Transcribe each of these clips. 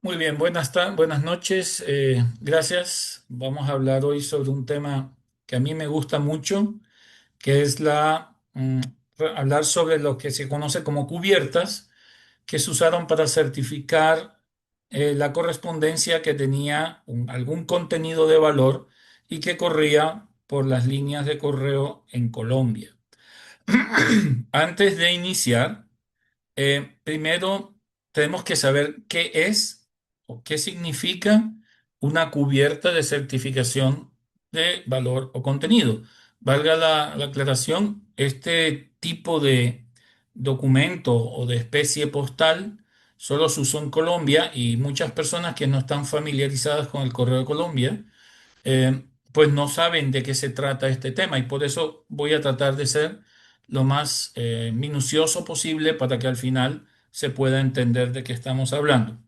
Muy bien, buenas noches. Gracias. Vamos a hablar hoy sobre un tema que a mí me gusta mucho, que es hablar sobre lo que se conoce como cubiertas, que se usaron para certificar la correspondencia que tenía algún contenido de valor y que corría por las líneas de correo en Colombia. Antes de iniciar, primero, tenemos que saber qué es o qué significa una cubierta de certificación de valor o contenido. Valga la aclaración, este tipo de documento o de especie postal solo se usó en Colombia y muchas personas que no están familiarizadas con el Correo de Colombia pues no saben de qué se trata este tema y por eso voy a tratar de ser lo más minucioso posible para que al final se pueda entender de qué estamos hablando.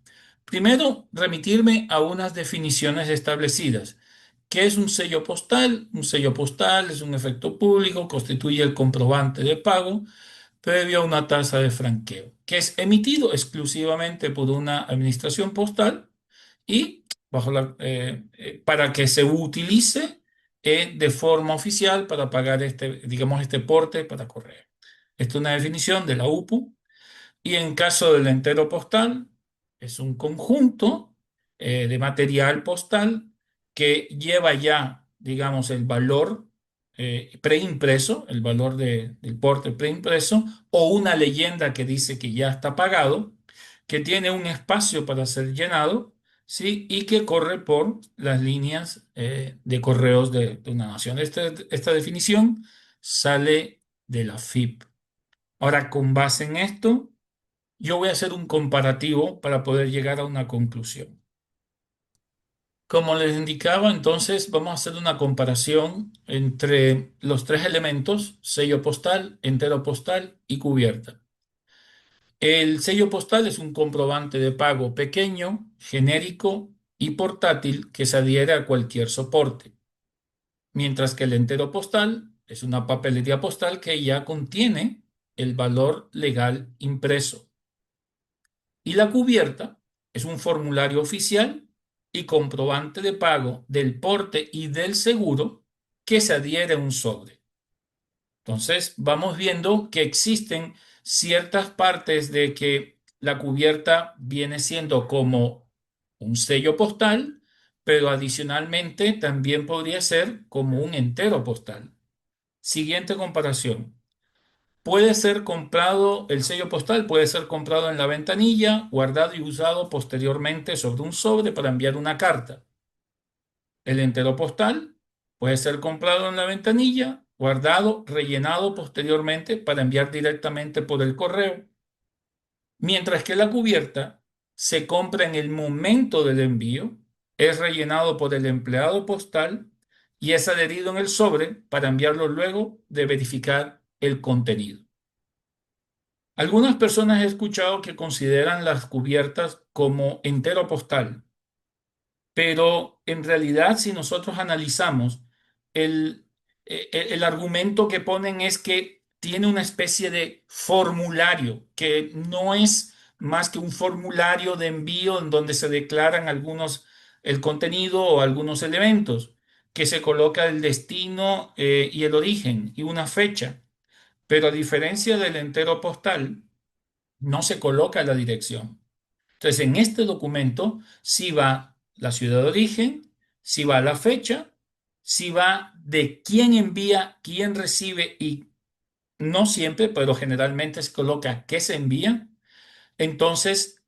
Primero, remitirme a unas definiciones establecidas. ¿Qué es un sello postal? Un sello postal es un efecto público, constituye el comprobante de pago previo a una tasa de franqueo, que es emitido exclusivamente por una administración postal y para que se utilice de forma oficial para pagar digamos, este porte para correo. Esta es una definición de la UPU. Y en caso del entero postal, es un conjunto de material postal que lleva ya, digamos, el valor preimpreso, el valor del porte preimpreso, o una leyenda que dice que ya está pagado, que tiene un espacio para ser llenado, ¿sí? Y que corre por las líneas de correos de una nación. Esta definición sale de la FIP. Ahora, con base en esto, yo voy a hacer un comparativo para poder llegar a una conclusión. Como les indicaba, entonces vamos a hacer una comparación entre los tres elementos, sello postal, entero postal y cubierta. El sello postal es un comprobante de pago pequeño, genérico y portátil que se adhiere a cualquier soporte, mientras que el entero postal es una papelería postal que ya contiene el valor legal impreso. Y la cubierta es un formulario oficial y comprobante de pago del porte y del seguro que se adhiere a un sobre. Entonces, vamos viendo que existen ciertas partes de que la cubierta viene siendo como un sello postal, pero adicionalmente también podría ser como un entero postal. Siguiente comparación. Puede ser comprado, el sello postal puede ser comprado en la ventanilla, guardado y usado posteriormente sobre un sobre para enviar una carta. El entero postal puede ser comprado en la ventanilla, guardado, rellenado posteriormente para enviar directamente por el correo. Mientras que la cubierta se compra en el momento del envío, es rellenado por el empleado postal y es adherido en el sobre para enviarlo luego de verificar el contenido. Algunas personas he escuchado que consideran las cubiertas como entero postal, pero en realidad si nosotros analizamos el, el argumento que ponen es que tiene una especie de formulario que no es más que un formulario de envío en donde se declaran el contenido o algunos elementos, que se coloca el destino y el origen y una fecha. Pero a diferencia del entero postal, no se coloca la dirección. Entonces, en este documento sí va la ciudad de origen, sí va la fecha, sí va de quién envía, quién recibe y no siempre, pero generalmente se coloca qué se envía. Entonces,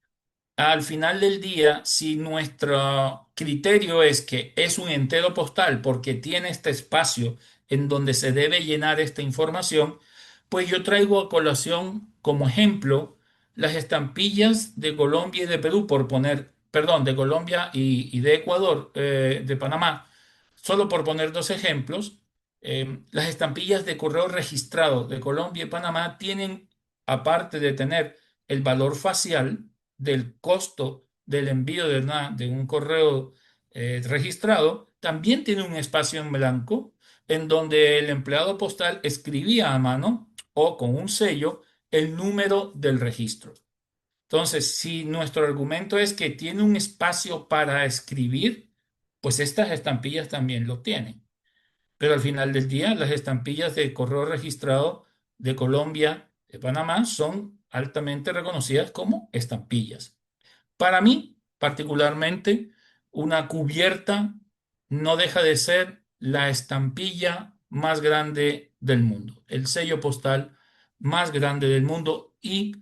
al final del día, si nuestro criterio es que es un entero postal porque tiene este espacio en donde se debe llenar esta información, pues yo traigo a colación como ejemplo las estampillas de Colombia y de Perú, por poner, perdón, de Colombia y de Ecuador, de Panamá, solo por poner dos ejemplos. Las estampillas de correo registrado de Colombia y Panamá tienen, aparte de tener el valor facial, del costo del envío de un correo registrado, también tiene un espacio en blanco en donde el empleado postal escribía a mano o con un sello el número del registro. Entonces, si nuestro argumento es que tiene un espacio para escribir, pues estas estampillas también lo tienen. Pero al final del día, las estampillas de correo registrado de Colombia, de Panamá, son altamente reconocidas como estampillas. Para mí, particularmente, una cubierta no deja de ser la estampilla más grande del mundo, el sello postal más grande del mundo, y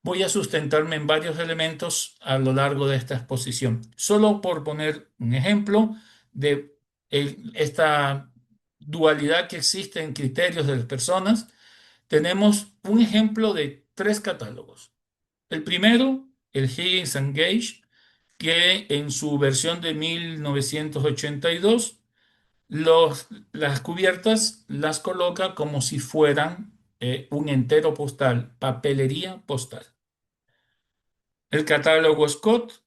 voy a sustentarme en varios elementos a lo largo de esta exposición. Solo por poner un ejemplo de esta dualidad que existe en criterios de las personas, tenemos un ejemplo de tres catálogos. El primero, el Higgins and Gage, que en su versión de 1982, las cubiertas las coloca como si fueran un entero postal, papelería postal. El catálogo Scott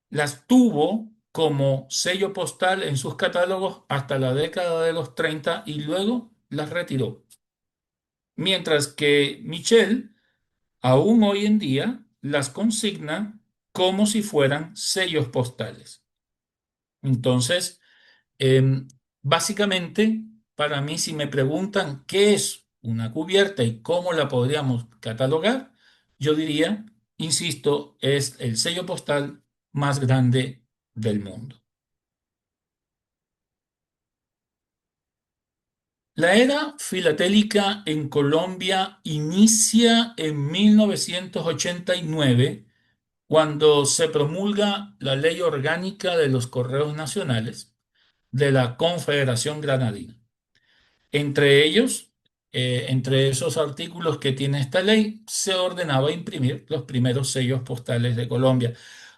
las tuvo como sello postal en sus catálogos hasta la década de los 30 y luego las retiró. Mientras que Michel aún hoy en día las consigna como si fueran sellos postales. Entonces, em, básicamente, para mí, si me preguntan qué es una cubierta y cómo la podríamos catalogar, yo diría, insisto, es el sello postal más grande del mundo. La era filatélica en Colombia inicia en 1989 cuando se promulga la Ley Orgánica de los Correos Nacionales de la Confederación Granadina. Entre ellos, entre esos artículos que tiene esta ley, se ordenaba imprimir los primeros sellos postales de Colombia.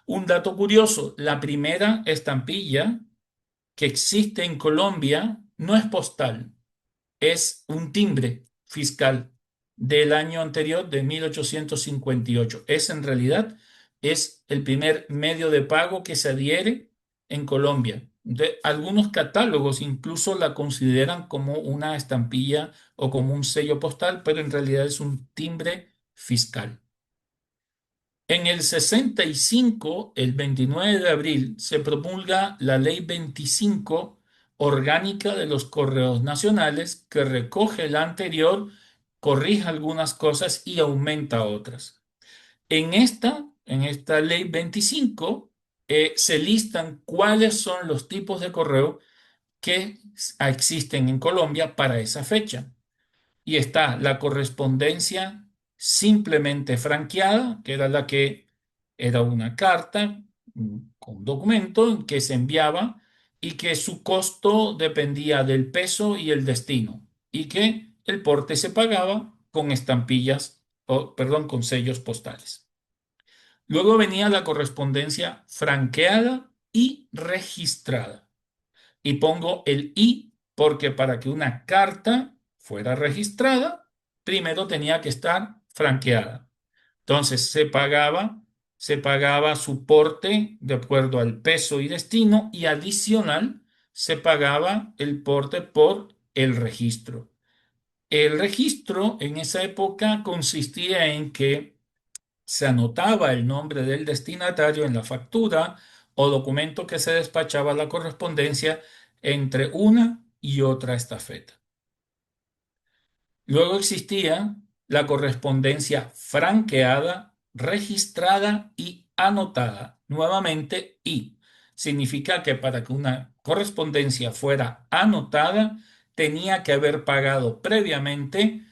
Un dato curioso, la primera estampilla que existe en Colombia no es postal, es un timbre fiscal del año anterior, de 1858. Es en realidad, es el primer medio de pago que se adhiere en Colombia. Algunos catálogos incluso la consideran como una estampilla o como un sello postal, pero en realidad es un timbre fiscal. En el 65, el 29 de abril, se promulga la Ley 25 orgánica de los correos nacionales, que recoge la anterior, corrige algunas cosas y aumenta otras. En esta Ley 25, se listan cuáles son los tipos de correo que existen en Colombia para esa fecha. Y está la correspondencia simplemente franqueada, que era la que era una carta con documento en que se enviaba y que su costo dependía del peso y el destino, y que el porte se pagaba con estampillas, o, perdón, con sellos postales. Luego venía la correspondencia franqueada y registrada. Y pongo el I porque para que una carta fuera registrada, primero tenía que estar franqueada. Entonces se pagaba su porte de acuerdo al peso y destino, y adicional se pagaba el porte por el registro. El registro en esa época consistía en que se anotaba el nombre del destinatario en la factura o documento que se despachaba, la correspondencia entre una y otra estafeta. Luego existía la correspondencia franqueada, registrada y anotada. Nuevamente, y significa que para que una correspondencia fuera anotada, tenía que haber pagado previamente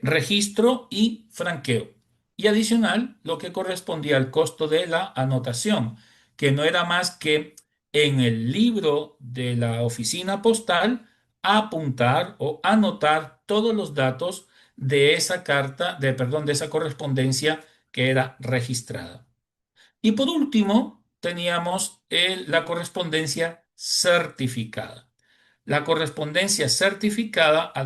registro y franqueo. Y adicional, lo que correspondía al costo de la anotación, que no era más que en el libro de la oficina postal apuntar o anotar todos los datos de esa carta, perdón, de esa correspondencia que era registrada. Y por último, teníamos la correspondencia certificada. La correspondencia certificada, a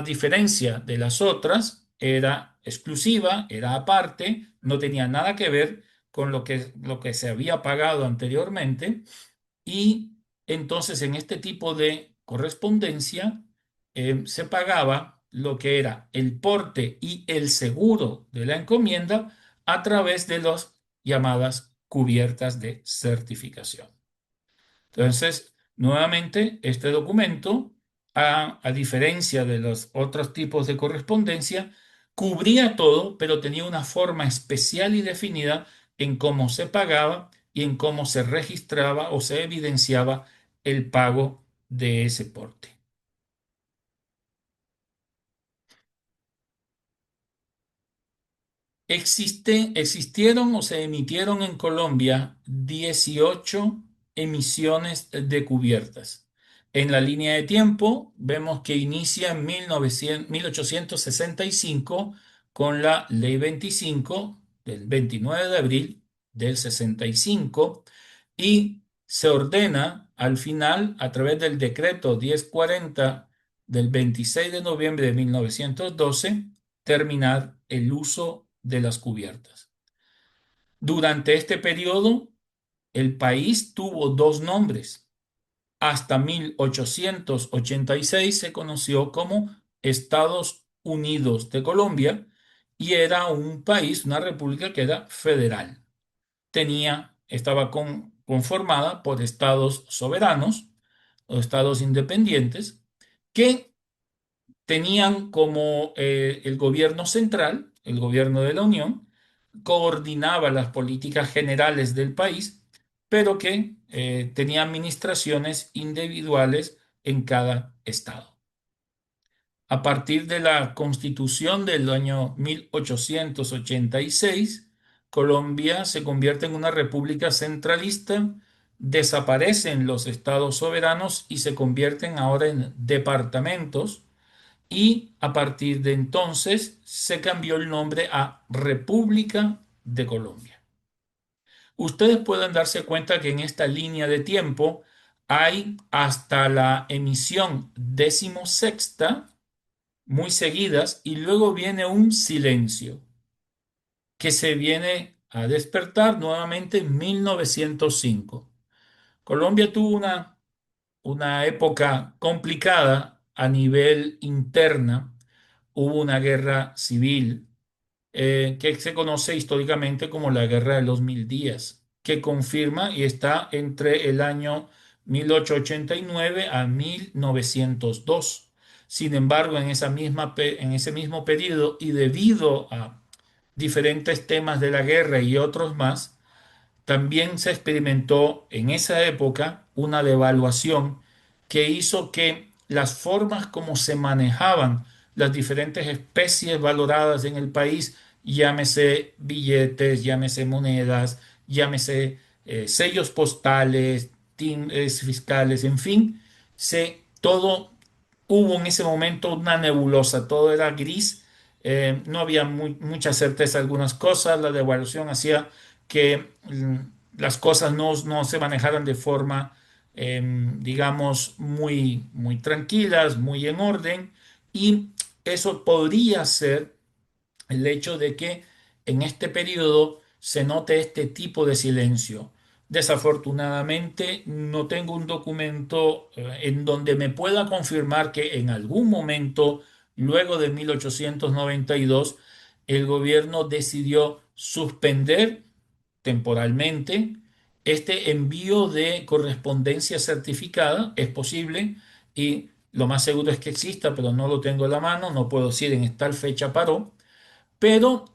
diferencia de las otras, era exclusiva, era aparte, no tenía nada que ver con lo que se había pagado anteriormente, y entonces en este tipo de correspondencia se pagaba lo que era el porte y el seguro de la encomienda a través de las llamadas cubiertas de certificación. Entonces, nuevamente, este documento, a diferencia de los otros tipos de correspondencia, cubría todo, pero tenía una forma especial y definida en cómo se pagaba y en cómo se registraba o se evidenciaba el pago de ese porte. Existieron o se emitieron en Colombia 18 emisiones de cubiertas. En la línea de tiempo vemos que inicia en 1865 con la Ley 25 del 29 de abril del 65 y se ordena al final a través del decreto 1040 del 26 de noviembre de 1912 terminar el uso de las cubiertas. Durante este periodo, el país tuvo dos nombres. Hasta 1886 se conoció como Estados Unidos de Colombia y era un país, una república que era federal. Estaba conformada por estados soberanos o estados independientes que tenían como el gobierno central, el gobierno de la Unión, coordinaba las políticas generales del país, pero que tenía administraciones individuales en cada estado. A partir de la Constitución del año 1886, Colombia se convierte en una república centralista, desaparecen los estados soberanos y se convierten ahora en departamentos y a partir de entonces se cambió el nombre a República de Colombia. Ustedes pueden darse cuenta que en esta línea de tiempo hay hasta la emisión decimosexta muy seguidas y luego viene un silencio que se viene a despertar nuevamente en 1905. Colombia tuvo una época complicada a nivel interna. Hubo una guerra civil que se conoce históricamente como la Guerra de los Mil Días, que confirma y está entre el año 1889 a 1902. Sin embargo, en ese mismo periodo y debido a diferentes temas de la guerra y otros más, también se experimentó en esa época una devaluación que hizo que las formas como se manejaban las diferentes especies valoradas en el país, llámese billetes, llámese monedas, llámese sellos postales, fiscales, en fin, todo hubo en ese momento una nebulosa, todo era gris, no había mucha certeza de algunas cosas, la devaluación hacía que las cosas no se manejaran de forma, digamos, muy tranquilas, muy en orden, y eso podría ser el hecho de que en este periodo se note este tipo de silencio. Desafortunadamente, no tengo un documento en donde me pueda confirmar que en algún momento, luego de 1892, el gobierno decidió suspender temporalmente este envío de correspondencia certificada. Es posible y lo más seguro es que exista, pero no lo tengo a la mano, no puedo decir en tal fecha paró, pero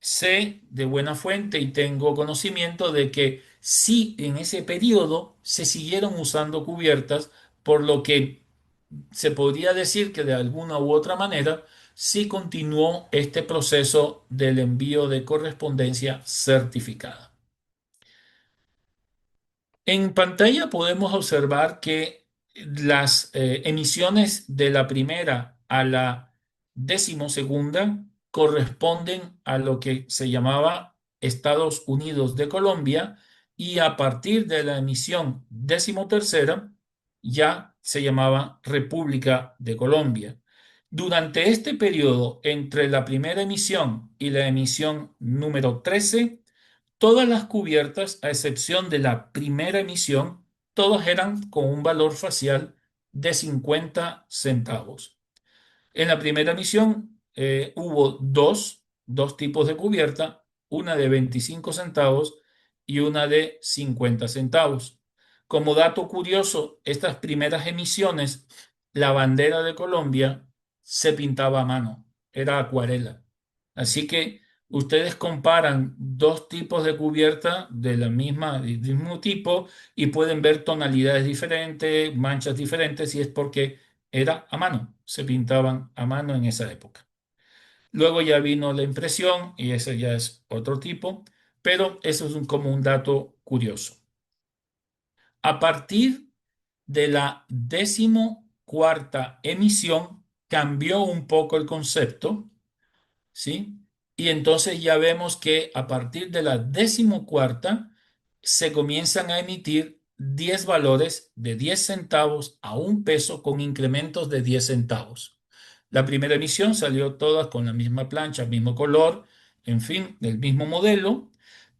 sé de buena fuente y tengo conocimiento de que sí en ese periodo se siguieron usando cubiertas, por lo que se podría decir que de alguna u otra manera sí continuó este proceso del envío de correspondencia certificada. En pantalla podemos observar que las emisiones de la primera a la decimosegunda corresponden a lo que se llamaba Estados Unidos de Colombia y a partir de la emisión decimotercera ya se llamaba República de Colombia. Durante este periodo entre la primera emisión y la emisión número 13, todas las cubiertas, a excepción de la primera emisión, todas eran con un valor facial de 50 centavos. En la primera emisión hubo dos tipos de cubierta, una de 25 centavos y una de 50 centavos. Como dato curioso, estas primeras emisiones, la bandera de Colombia se pintaba a mano, era acuarela. Así que ustedes comparan dos tipos de cubierta de del mismo tipo y pueden ver tonalidades diferentes, manchas diferentes, y es porque era a mano, se pintaban a mano en esa época. Luego ya vino la impresión y ese ya es otro tipo, pero eso es como un dato curioso. A partir de la 14ª emisión cambió un poco el concepto, ¿sí? Y entonces ya vemos que a partir de la 14ª se comienzan a emitir 10 valores de 10 centavos a 1 peso con incrementos de 10 centavos. La primera emisión salió todas con la misma plancha, mismo color, en fin, del mismo modelo,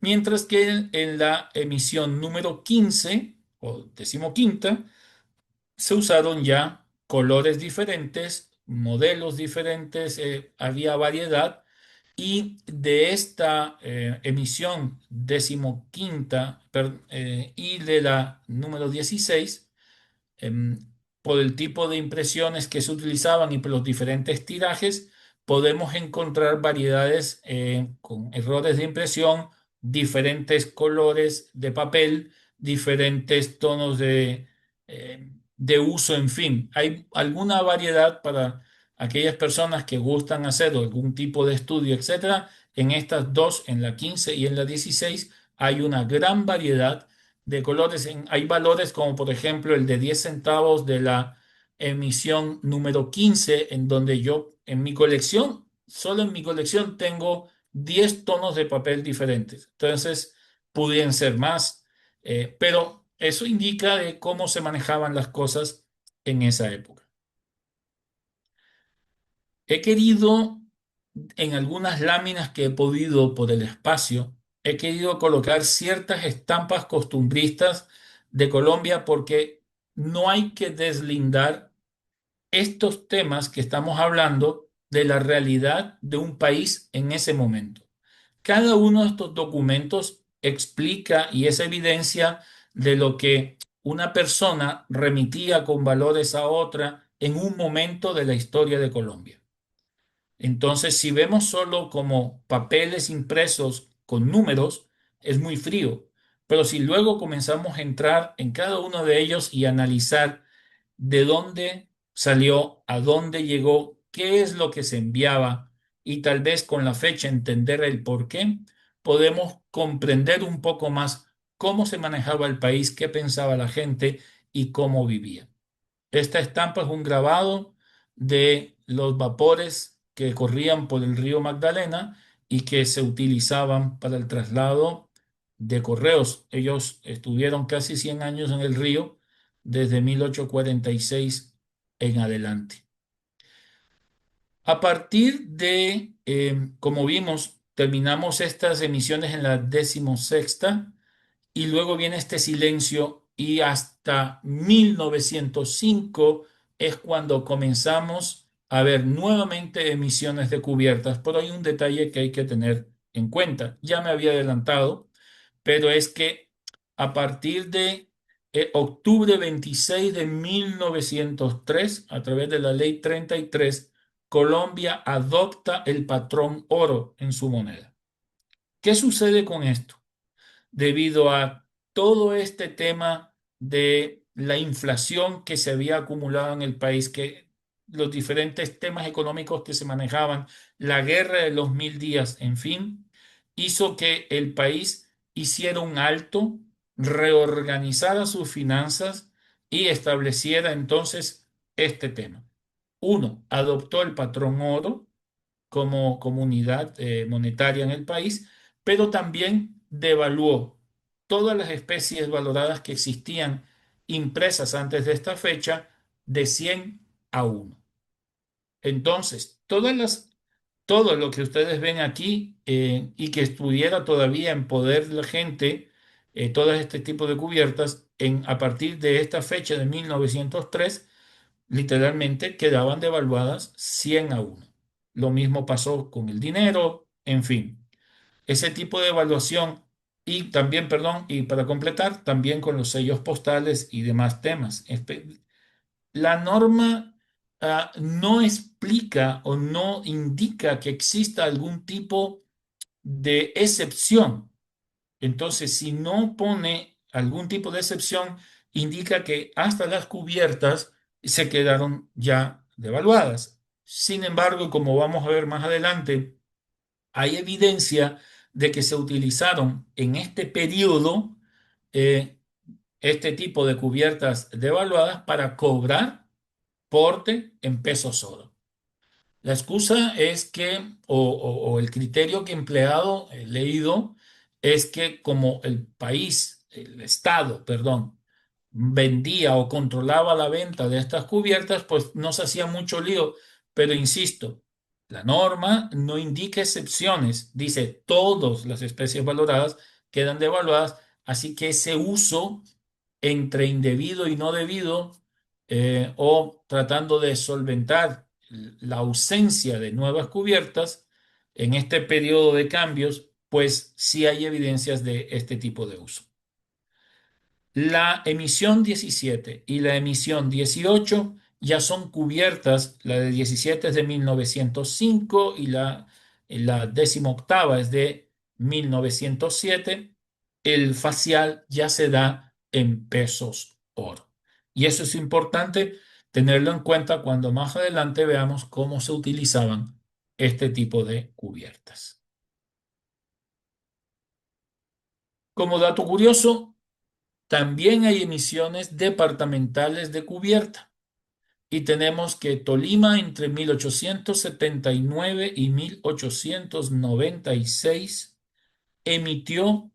mientras que en la emisión número 15 o 15ª se usaron ya colores diferentes, modelos diferentes, había variedad y de esta emisión 15ª y de la número 16, em, por el tipo de impresiones que se utilizaban y por los diferentes tirajes, podemos encontrar variedades con errores de impresión, diferentes colores de papel, diferentes tonos de uso, en fin. Hay alguna variedad para aquellas personas que gustan hacer algún tipo de estudio, etcétera. En estas dos, en la 15 y en la 16, hay una gran variedad de colores. Hay valores como por ejemplo el de 10 centavos de la emisión número 15, en donde yo en mi colección, solo en mi colección tengo 10 tonos de papel diferentes. Entonces, pudieran ser más, pero eso indica de cómo se manejaban las cosas en esa época. He querido, en algunas láminas que he podido por el espacio, he querido colocar ciertas estampas costumbristas de Colombia porque no hay que deslindar estos temas que estamos hablando de la realidad de un país en ese momento. Cada uno de estos documentos explica y es evidencia de lo que una persona remitía con valores a otra en un momento de la historia de Colombia. Entonces, si vemos solo como papeles impresos con números, es muy frío. Pero si luego comenzamos a entrar en cada uno de ellos y analizar de dónde salió, a dónde llegó, qué es lo que se enviaba y tal vez con la fecha entender el por qué, podemos comprender un poco más cómo se manejaba el país, qué pensaba la gente y cómo vivía. Esta estampa es un grabado de los vapores que corrían por el río Magdalena y que se utilizaban para el traslado de correos. Ellos estuvieron casi 100 años en el río desde 1846 en adelante. A partir de, como vimos, terminamos estas emisiones en la 16ª y luego viene este silencio y hasta 1905 es cuando comenzamos a ver nuevamente emisiones de cubiertas. Pero hay un detalle que hay que tener en cuenta. Ya me había adelantado, pero es que a partir de octubre 26 de 1903, a través de la ley 33, Colombia adopta el patrón oro en su moneda. ¿Qué sucede con esto? Debido a todo este tema de la inflación que se había acumulado en el país, que los diferentes temas económicos que se manejaban, la guerra de los 1000 días, en fin, hizo que el país hiciera un alto, reorganizara sus finanzas y estableciera entonces este tema. Uno, adoptó el patrón oro como comunidad monetaria en el país, pero también devaluó todas las especies valoradas que existían impresas antes de esta fecha de 100 a 1. Entonces, todo lo que ustedes ven aquí y que estuviera todavía en poder de la gente, todo este tipo de cubiertas, a partir de esta fecha de 1903, literalmente quedaban devaluadas 100 a 1. Lo mismo pasó con el dinero, en fin, ese tipo de evaluación y también, perdón, y para completar, también con los sellos postales y demás temas. La norma no explica o no indica que exista algún tipo de excepción. Entonces, si no pone algún tipo de excepción, indica que hasta las cubiertas se quedaron ya devaluadas. Sin embargo, como vamos a ver más adelante, hay evidencia de que se utilizaron en este periodo eh, este tipo de cubiertas devaluadas para cobrar porte en pesos oro. La excusa es que, o el criterio que he empleado, he leído, es que como el país, el Estado, perdón, vendía o controlaba la venta de estas cubiertas, pues no se hacía mucho lío. Pero insisto, la norma no indica excepciones, dice todas las especies valoradas quedan devaluadas, así que ese uso entre indebido y no debido, o tratando de solventar la ausencia de nuevas cubiertas en este periodo de cambios, pues sí hay evidencias de este tipo de uso. La emisión 17 y la emisión 18 ya son cubiertas. La de 17 es de 1905 y la 18ª es de 1907. El facial ya se da en pesos oro. Y eso es importante tenerlo en cuenta cuando más adelante veamos cómo se utilizaban este tipo de cubiertas. Como dato curioso, también hay emisiones departamentales de cubierta y tenemos que Tolima entre 1879 y 1896 emitió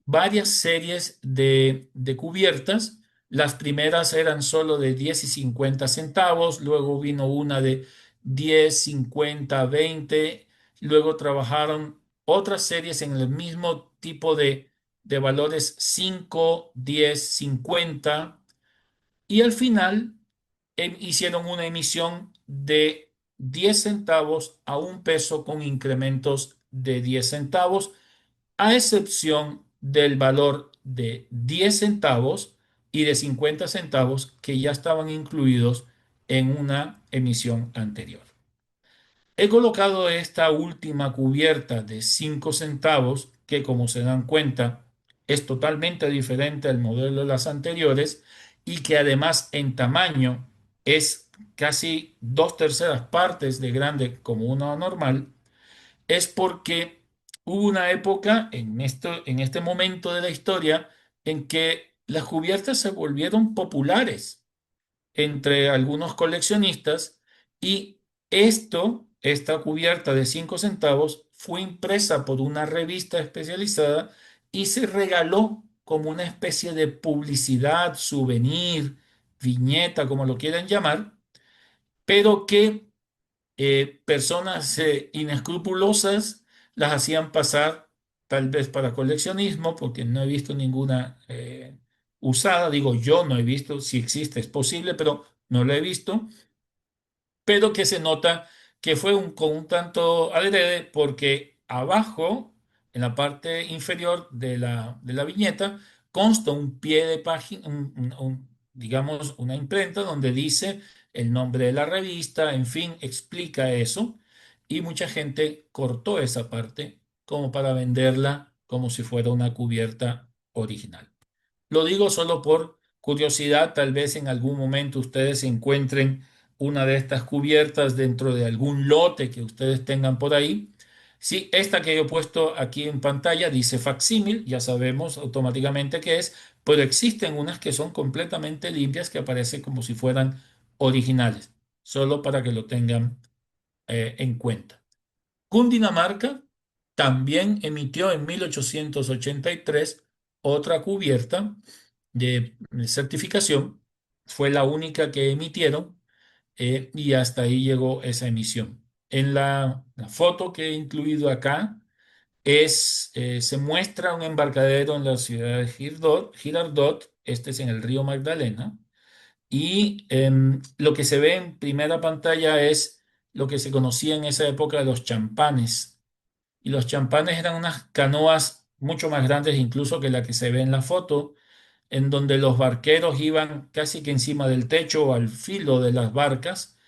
varias series de cubiertas. Las primeras eran solo de 10 y 50 centavos, luego vino una de 10, 50, 20, luego trabajaron otras series en el mismo tipo de valores 5, 10, 50 y al final hicieron una emisión de 10 centavos a 1 peso con incrementos de 10 centavos a excepción del valor de 10 centavos y de 50 centavos que ya estaban incluidos en una emisión anterior. He colocado esta última cubierta de 5 centavos, que como se dan cuenta es totalmente diferente al modelo de las anteriores y que además en tamaño es casi 2/3 partes de grande como una normal, es porque hubo una época en este momento de la historia en que las cubiertas se volvieron populares entre algunos coleccionistas y esta cubierta de 5 centavos fue impresa por una revista especializada y se regaló como una especie de publicidad, souvenir, viñeta, como lo quieran llamar, pero que personas inescrupulosas las hacían pasar tal vez para coleccionismo, porque no he visto ninguna usada. Digo, yo no he visto, si existe es posible, pero no lo he visto, pero que se nota que fue con un tanto adrede porque abajo, en la parte inferior de la viñeta, consta un pie de página, digamos, una imprenta donde dice el nombre de la revista, en fin, explica eso, y mucha gente cortó esa parte como para venderla como si fuera una cubierta original. Lo digo solo por curiosidad, tal vez en algún momento ustedes encuentren una de estas cubiertas dentro de algún lote que ustedes tengan por ahí. Sí, esta que yo he puesto aquí en pantalla dice facsímil, ya sabemos automáticamente qué es, pero existen unas que son completamente limpias que aparecen como si fueran originales, solo para que lo tengan en cuenta. Cundinamarca también emitió en 1883 otra cubierta de certificación. Fue la única que emitieron, y hasta ahí llegó esa emisión. En la foto que he incluido acá se muestra un embarcadero en la ciudad de Girardot, este es en el río Magdalena, Y lo que se ve en primera pantalla es lo que se conocía en esa época de los champanes. Y los champanes eran unas canoas mucho más grandes incluso que la que se ve en la foto, en donde los barqueros iban casi que encima del techo o al filo de las barcas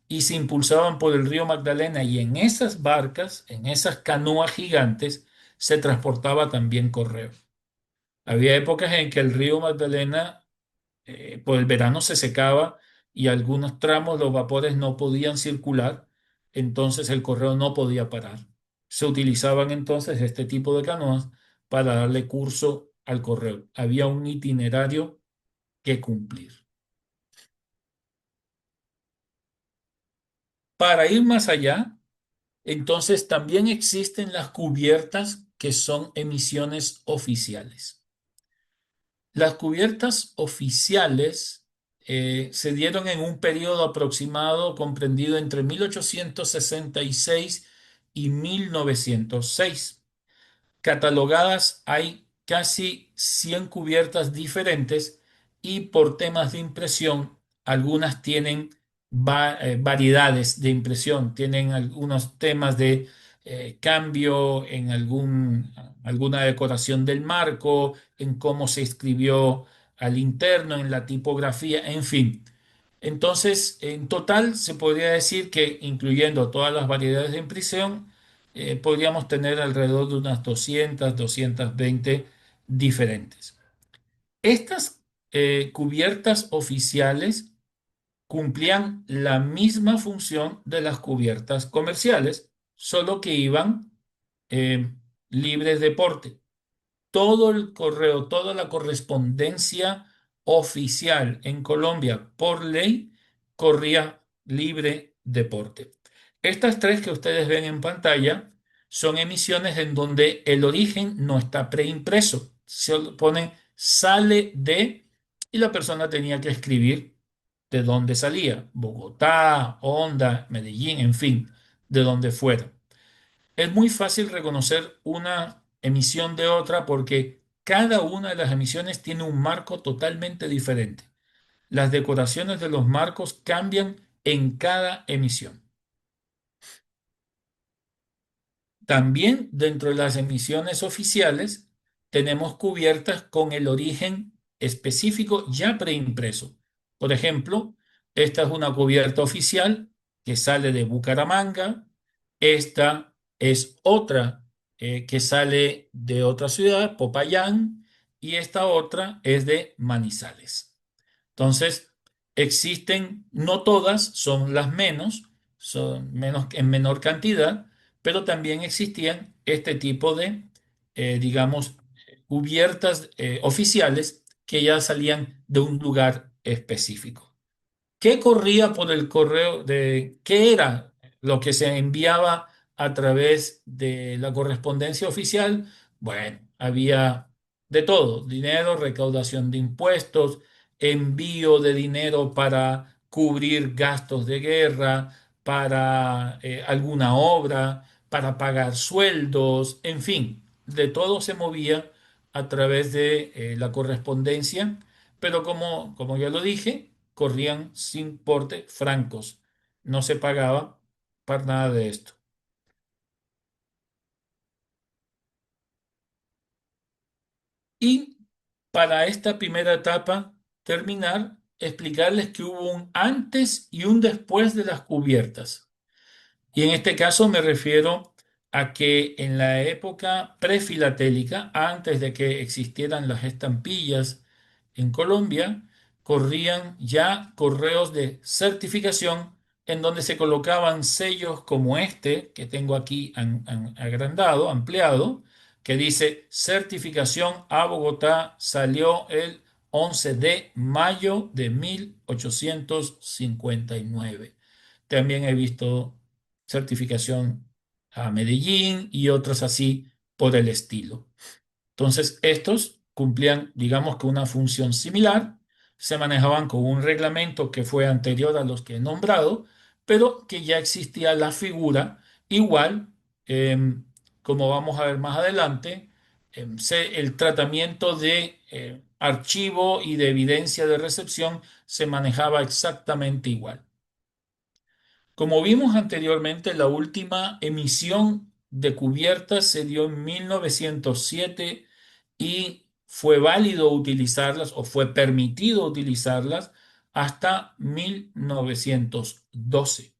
y se impulsaban por el río Magdalena. Y en esas barcas, en esas canoas gigantes, se transportaba también correo. Había épocas en que el río Magdalena por el verano se secaba y algunos tramos los vapores no podían circular, entonces el correo no podía parar. Se utilizaban entonces este tipo de canoas para darle curso al correo. Había un itinerario que cumplir. Para ir más allá, entonces también existen las cubiertas que son emisiones oficiales. Las cubiertas oficiales se dieron en un periodo aproximado comprendido entre 1866 y 1906. Catalogadas hay casi 100 cubiertas diferentes y por temas de impresión, algunas tienen variedades de impresión, tienen algunos temas de cambio en alguna decoración del marco, en cómo se escribió al interno, en la tipografía, en fin. Entonces, en total se podría decir que, incluyendo todas las variedades de impresión, podríamos tener alrededor de unas 200, 220 diferentes. Estas cubiertas oficiales cumplían la misma función de las cubiertas comerciales, solo que iban eh, libres de porte. Todo el correo, toda la correspondencia oficial en Colombia por ley corría libre de porte. Estas tres que ustedes ven en pantalla son emisiones en donde el origen no está preimpreso. Se pone sale de y la persona tenía que escribir de dónde salía, Bogotá, Honda, Medellín, en fin, de donde fuera. Es muy fácil reconocer una emisión de otra porque cada una de las emisiones tiene un marco totalmente diferente. Las decoraciones de los marcos cambian en cada emisión. También dentro de las emisiones oficiales tenemos cubiertas con el origen específico ya preimpreso. Por ejemplo, esta es una cubierta oficial que sale de Bucaramanga. Esta es otra que sale de otra ciudad, Popayán, y esta otra es de Manizales. Entonces, existen, no todas son las menos, son menos en menor cantidad, pero también existían este tipo de, digamos, cubiertas oficiales que ya salían de un lugar específico. ¿Qué corría por el correo de qué era lo que se enviaba a través de la correspondencia oficial? Bueno, había de todo, dinero, recaudación de impuestos, envío de dinero para cubrir gastos de guerra, para alguna obra, para pagar sueldos, en fin, de todo se movía a través de la correspondencia, pero como ya lo dije, corrían sin porte francos. No se pagaba para nada de esto. Y para esta primera etapa, terminar, explicarles que hubo un antes y un después de las cubiertas. Y en este caso me refiero a que en la época prefilatélica, antes de que existieran las estampillas en Colombia, corrían ya correos de certificación en donde se colocaban sellos como este que tengo aquí agrandado, ampliado, que dice certificación a Bogotá salió el 11 de mayo de 1859. También he visto certificación a Medellín y otras así por el estilo. Entonces, estos cumplían, digamos que una función similar, se manejaban con un reglamento que fue anterior a los que he nombrado, pero que ya existía la figura igual, como vamos a ver más adelante, el tratamiento de archivo y de evidencia de recepción se manejaba exactamente igual. Como vimos anteriormente, la última emisión de cubiertas se dio en 1907 y fue válido utilizarlas o fue permitido utilizarlas hasta 1912.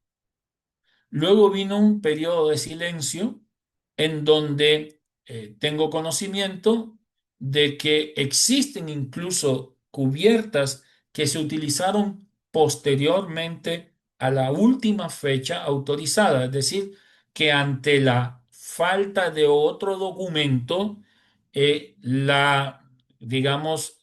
Luego vino un periodo de silencio en donde tengo conocimiento de que existen incluso cubiertas que se utilizaron posteriormente a la última fecha autorizada, es decir, que ante la falta de otro documento, digamos,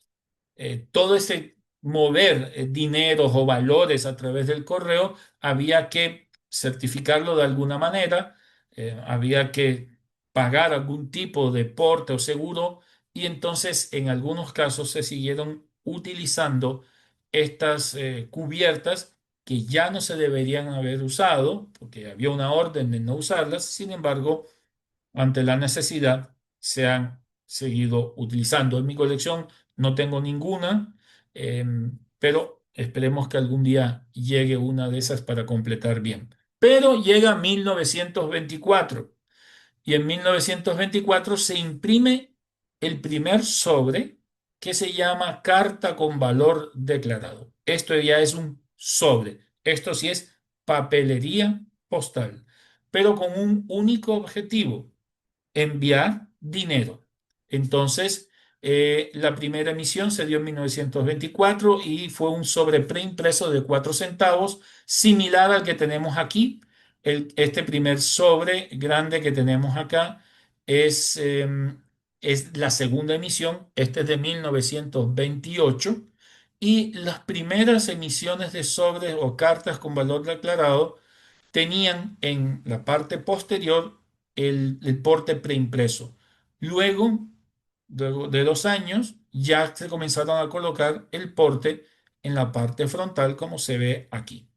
todo ese mover dineros o valores a través del correo, había que certificarlo de alguna manera, había que pagar algún tipo de porte o seguro y entonces en algunos casos se siguieron utilizando estas cubiertas que ya no se deberían haber usado porque había una orden de no usarlas. Sin embargo, ante la necesidad, se han seguido utilizando. En mi colección no tengo ninguna, eh, pero esperemos que algún día llegue una de esas para completar bien. Pero llega 1924 y en 1924 se imprime el primer sobre que se llama carta con valor declarado. Esto ya es un sobre. Esto sí es papelería postal, pero con un único objetivo: enviar dinero. Entonces, la primera emisión se dio en 1924 y fue un sobre preimpreso de 4 centavos, similar al que tenemos aquí. Este primer sobre grande que tenemos acá es, es la segunda emisión, este es de 1928, y las primeras emisiones de sobres o cartas con valor declarado tenían en la parte posterior el porte preimpreso. Luego, luego de 2 años, ya se comenzaron a colocar el porte en la parte frontal, como se ve aquí.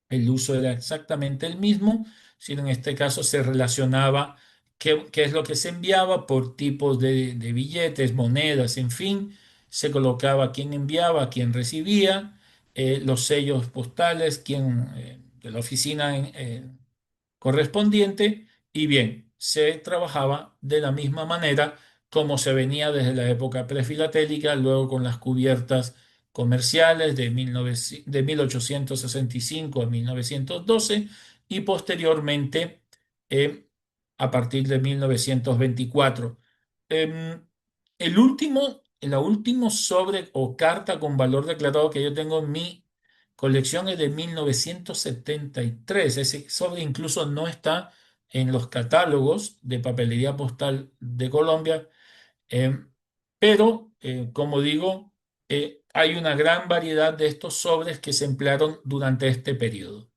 El uso era exactamente el mismo, sino en este caso se relacionaba qué es lo que se enviaba por tipos de billetes, monedas, en fin. Se colocaba quién enviaba, quién recibía, los sellos postales, quién de la oficina correspondiente y bien, se trabajaba de la misma manera como se venía desde la época prefilatélica, luego con las cubiertas comerciales de, 1900 de 1865 a 1912 y posteriormente eh, a partir de 1924. Em, el último sobre o carta con valor declarado que yo tengo en mi colección es de 1973. Ese sobre incluso no está en los catálogos de papelería postal de Colombia, eh, pero, como digo, hay una gran variedad de estos sobres que se emplearon durante este periodo.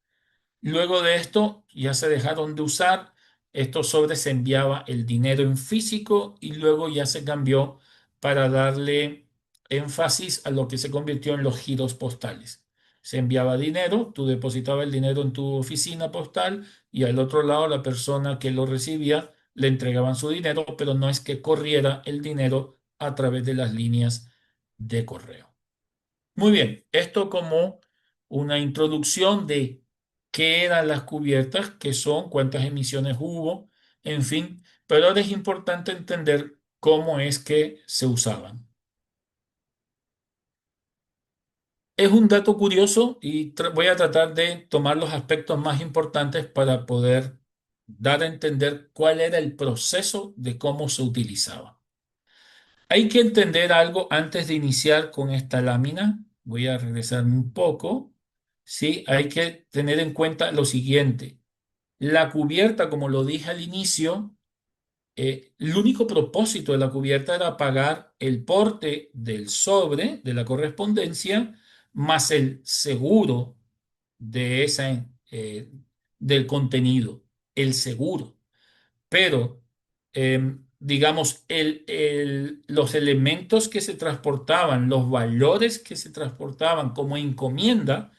Luego de esto ya se dejaron de usar, estos sobres se enviaba el dinero en físico y luego ya se cambió para darle énfasis a lo que se convirtió en los giros postales. Se enviaba dinero, tú depositabas el dinero en tu oficina postal y al otro lado la persona que lo recibía le entregaban su dinero, pero no es que corriera el dinero a través de las líneas de correo. Muy bien, esto como una introducción de qué eran las cubiertas, qué son, cuántas emisiones hubo, en fin, pero ahora es importante entender cómo es que se usaban. Es un dato curioso y voy a tratar de tomar los aspectos más importantes para poder dar a entender cuál era el proceso de cómo se utilizaba. Hay que entender algo antes de iniciar con esta lámina. Voy a regresar un poco. Sí, hay que tener en cuenta lo siguiente. La cubierta, como lo dije al inicio, el único propósito de la cubierta era pagar el porte del sobre, de la correspondencia, más el seguro de eh, del contenido, el seguro. Pero, digamos, los elementos que se transportaban, los valores que se transportaban como encomienda,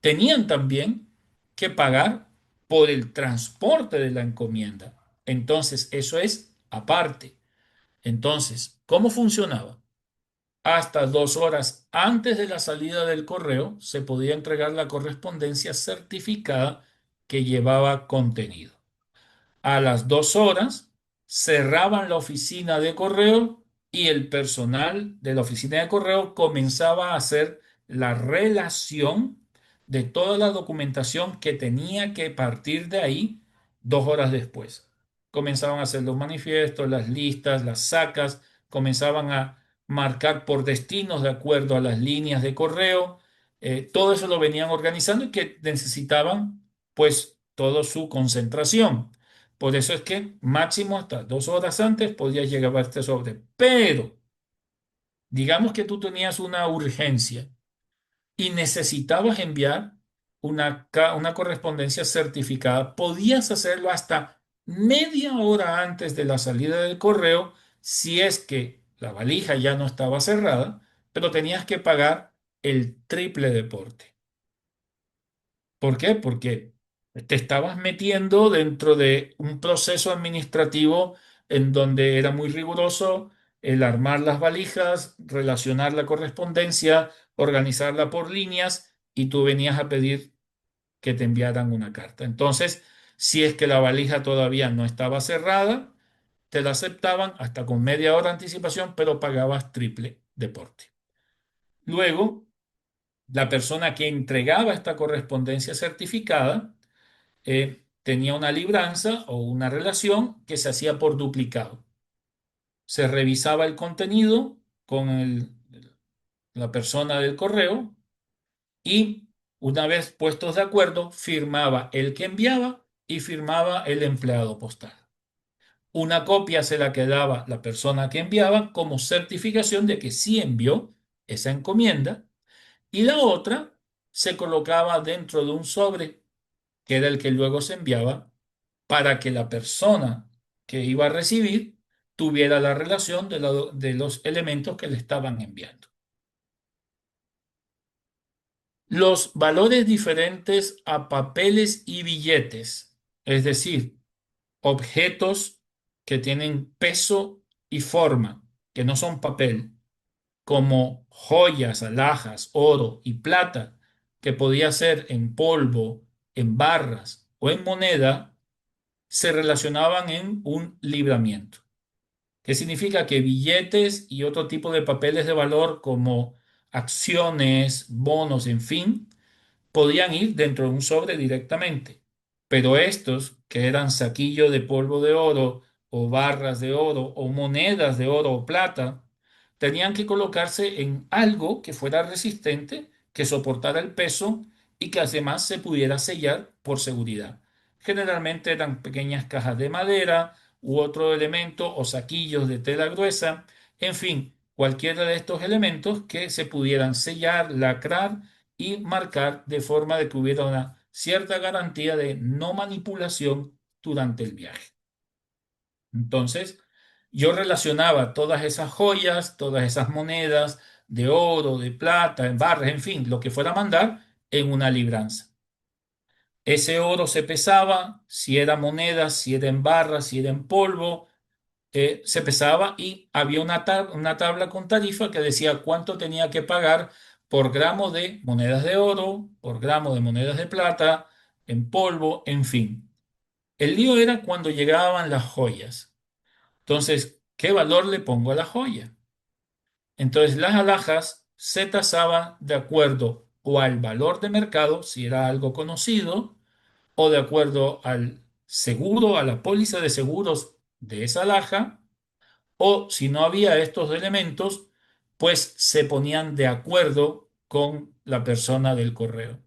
tenían también que pagar por el transporte de la encomienda. Entonces, eso es aparte. Entonces, ¿cómo funcionaba? hasta 2 horas antes de la salida del correo se podía entregar la correspondencia certificada que llevaba contenido. A las 2 horas cerraban la oficina de correo y el personal de la oficina de correo comenzaba a hacer la relación de toda la documentación que tenía que partir de ahí 2 horas después. Comenzaban a hacer los manifiestos, las listas, las sacas, comenzaban a marcar por destinos de acuerdo a las líneas de correo. Todo eso lo venían organizando y que necesitaban pues toda su concentración. Por eso es que máximo hasta 2 horas antes podías llegar a este sobre. Pero digamos que tú tenías una urgencia y necesitabas enviar una correspondencia certificada. Podías hacerlo hasta media hora antes de la salida del correo si es que la valija ya no estaba cerrada, pero tenías que pagar el triple de porte. ¿Por qué? Porque te estabas metiendo dentro de un proceso administrativo en donde era muy riguroso el armar las valijas, relacionar la correspondencia, organizarla por líneas y tú venías a pedir que te enviaran una carta. Entonces, si es que la valija todavía no estaba cerrada, te la aceptaban hasta con media hora de anticipación, pero pagabas triple de porte. Luego, la persona que entregaba esta correspondencia certificada tenía una libranza o una relación que se hacía por duplicado. Se revisaba el contenido con la persona del correo y una vez puestos de acuerdo, firmaba el que enviaba y firmaba el empleado postal. Una copia se la quedaba la persona que enviaba como certificación de que sí envió esa encomienda y la otra se colocaba dentro de un sobre que era el que luego se enviaba para que la persona que iba a recibir tuviera la relación de los elementos que le estaban enviando. Los valores diferentes a papeles y billetes, es decir, objetos que tienen peso y forma, que no son papel, como joyas, alhajas, oro y plata, que podía ser en polvo, en barras o en moneda, se relacionaban en un libramiento, que significa que billetes y otro tipo de papeles de valor como acciones, bonos, en fin, podían ir dentro de un sobre directamente, pero estos, que eran saquillo de polvo de oro o barras de oro o monedas de oro o plata, tenían que colocarse en algo que fuera resistente, que soportara el peso y que además se pudiera sellar por seguridad. Generalmente eran pequeñas cajas de madera u otro elemento o saquillos de tela gruesa, en fin, cualquiera de estos elementos que se pudieran sellar, lacrar y marcar de forma de que hubiera una cierta garantía de no manipulación durante el viaje. Entonces, yo relacionaba todas esas joyas, todas esas monedas de oro, de plata, en barras, en fin, lo que fuera a mandar en una libranza. Ese oro se pesaba, si era moneda, si era en barras, si era en polvo, se pesaba y había una tabla con tarifa que decía cuánto tenía que pagar por gramo de monedas de oro, por gramo de monedas de plata, en polvo, en fin. El lío era cuando llegaban las joyas. Entonces, ¿qué valor le pongo a la joya? Entonces, las alhajas se tasaban de acuerdo o al valor de mercado, si era algo conocido, o de acuerdo al seguro, a la póliza de seguros de esa alhaja, o si no había estos elementos, pues se ponían de acuerdo con la persona del correo.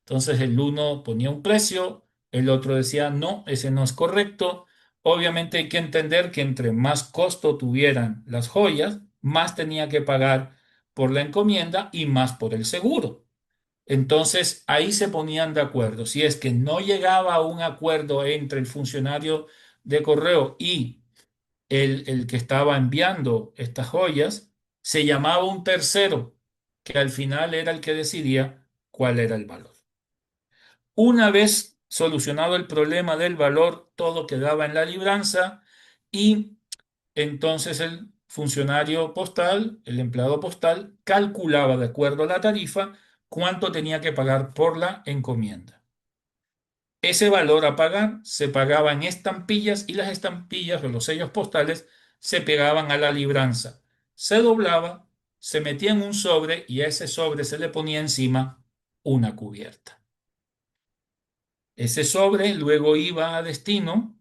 Entonces el uno ponía un precio, el otro decía, no, ese no es correcto. Obviamente hay que entender que entre más costo tuvieran las joyas, más tenía que pagar por la encomienda y más por el seguro. Entonces ahí se ponían de acuerdo. Si es que no llegaba a un acuerdo entre el funcionario de correo y el que estaba enviando estas joyas, se llamaba un tercero, que al final era el que decidía cuál era el valor. Una vez solucionado el problema del valor, todo quedaba en la libranza y entonces funcionario postal, el empleado postal, calculaba de acuerdo a la tarifa cuánto tenía que pagar por la encomienda. Ese valor a pagar se pagaba en estampillas y las estampillas o los sellos postales se pegaban a la libranza. Se doblaba, se metía en un sobre y a ese sobre se le ponía encima una cubierta. Ese sobre luego iba a destino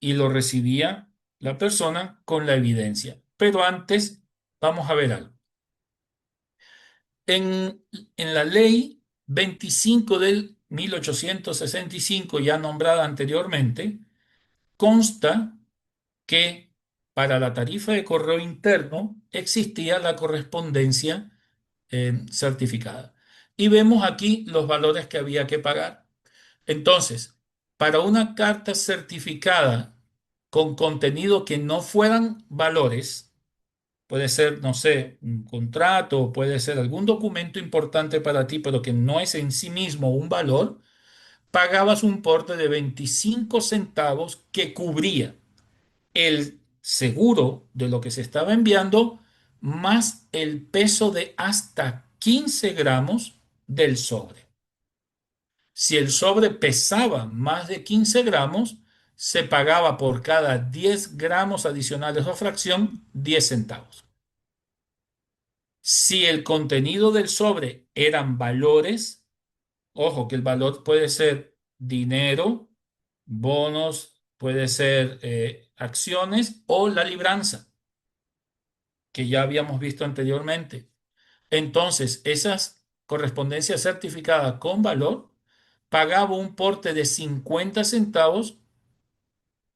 y lo recibía la persona con la evidencia. Pero antes, vamos a ver algo. En, en la ley 25 del 1865, ya nombrada anteriormente, consta que para la tarifa de correo interno existía la correspondencia certificada. Y vemos aquí los valores que había que pagar. Entonces, para una carta certificada con contenido que no fueran valores, puede ser, no sé, un contrato, puede ser algún documento importante para ti, pero que no es en sí mismo un valor, pagabas un porte de 25 centavos que cubría el seguro de lo que se estaba enviando más el peso de hasta 15 gramos del sobre. Si el sobre pesaba más de 15 gramos, se pagaba por cada 10 gramos adicionales o fracción 10 centavos. Si el contenido del sobre eran valores, ojo que el valor puede ser dinero, bonos, puede ser acciones o la libranza, que ya habíamos visto anteriormente. Entonces, esas correspondencias certificadas con valor pagaba un porte de 50 centavos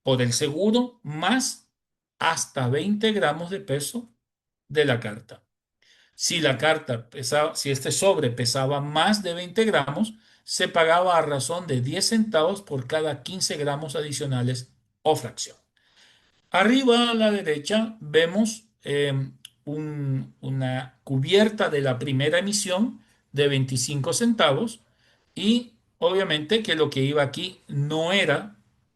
por el seguro más hasta 20 gramos de peso de la carta. Si la carta pesaba, si este sobre pesaba más de 20 gramos, se pagaba a razón de 10 centavos por cada 15 gramos adicionales o fracción. Arriba a la derecha vemos una cubierta de la primera emisión de 25 centavos y obviamente que lo que iba aquí no era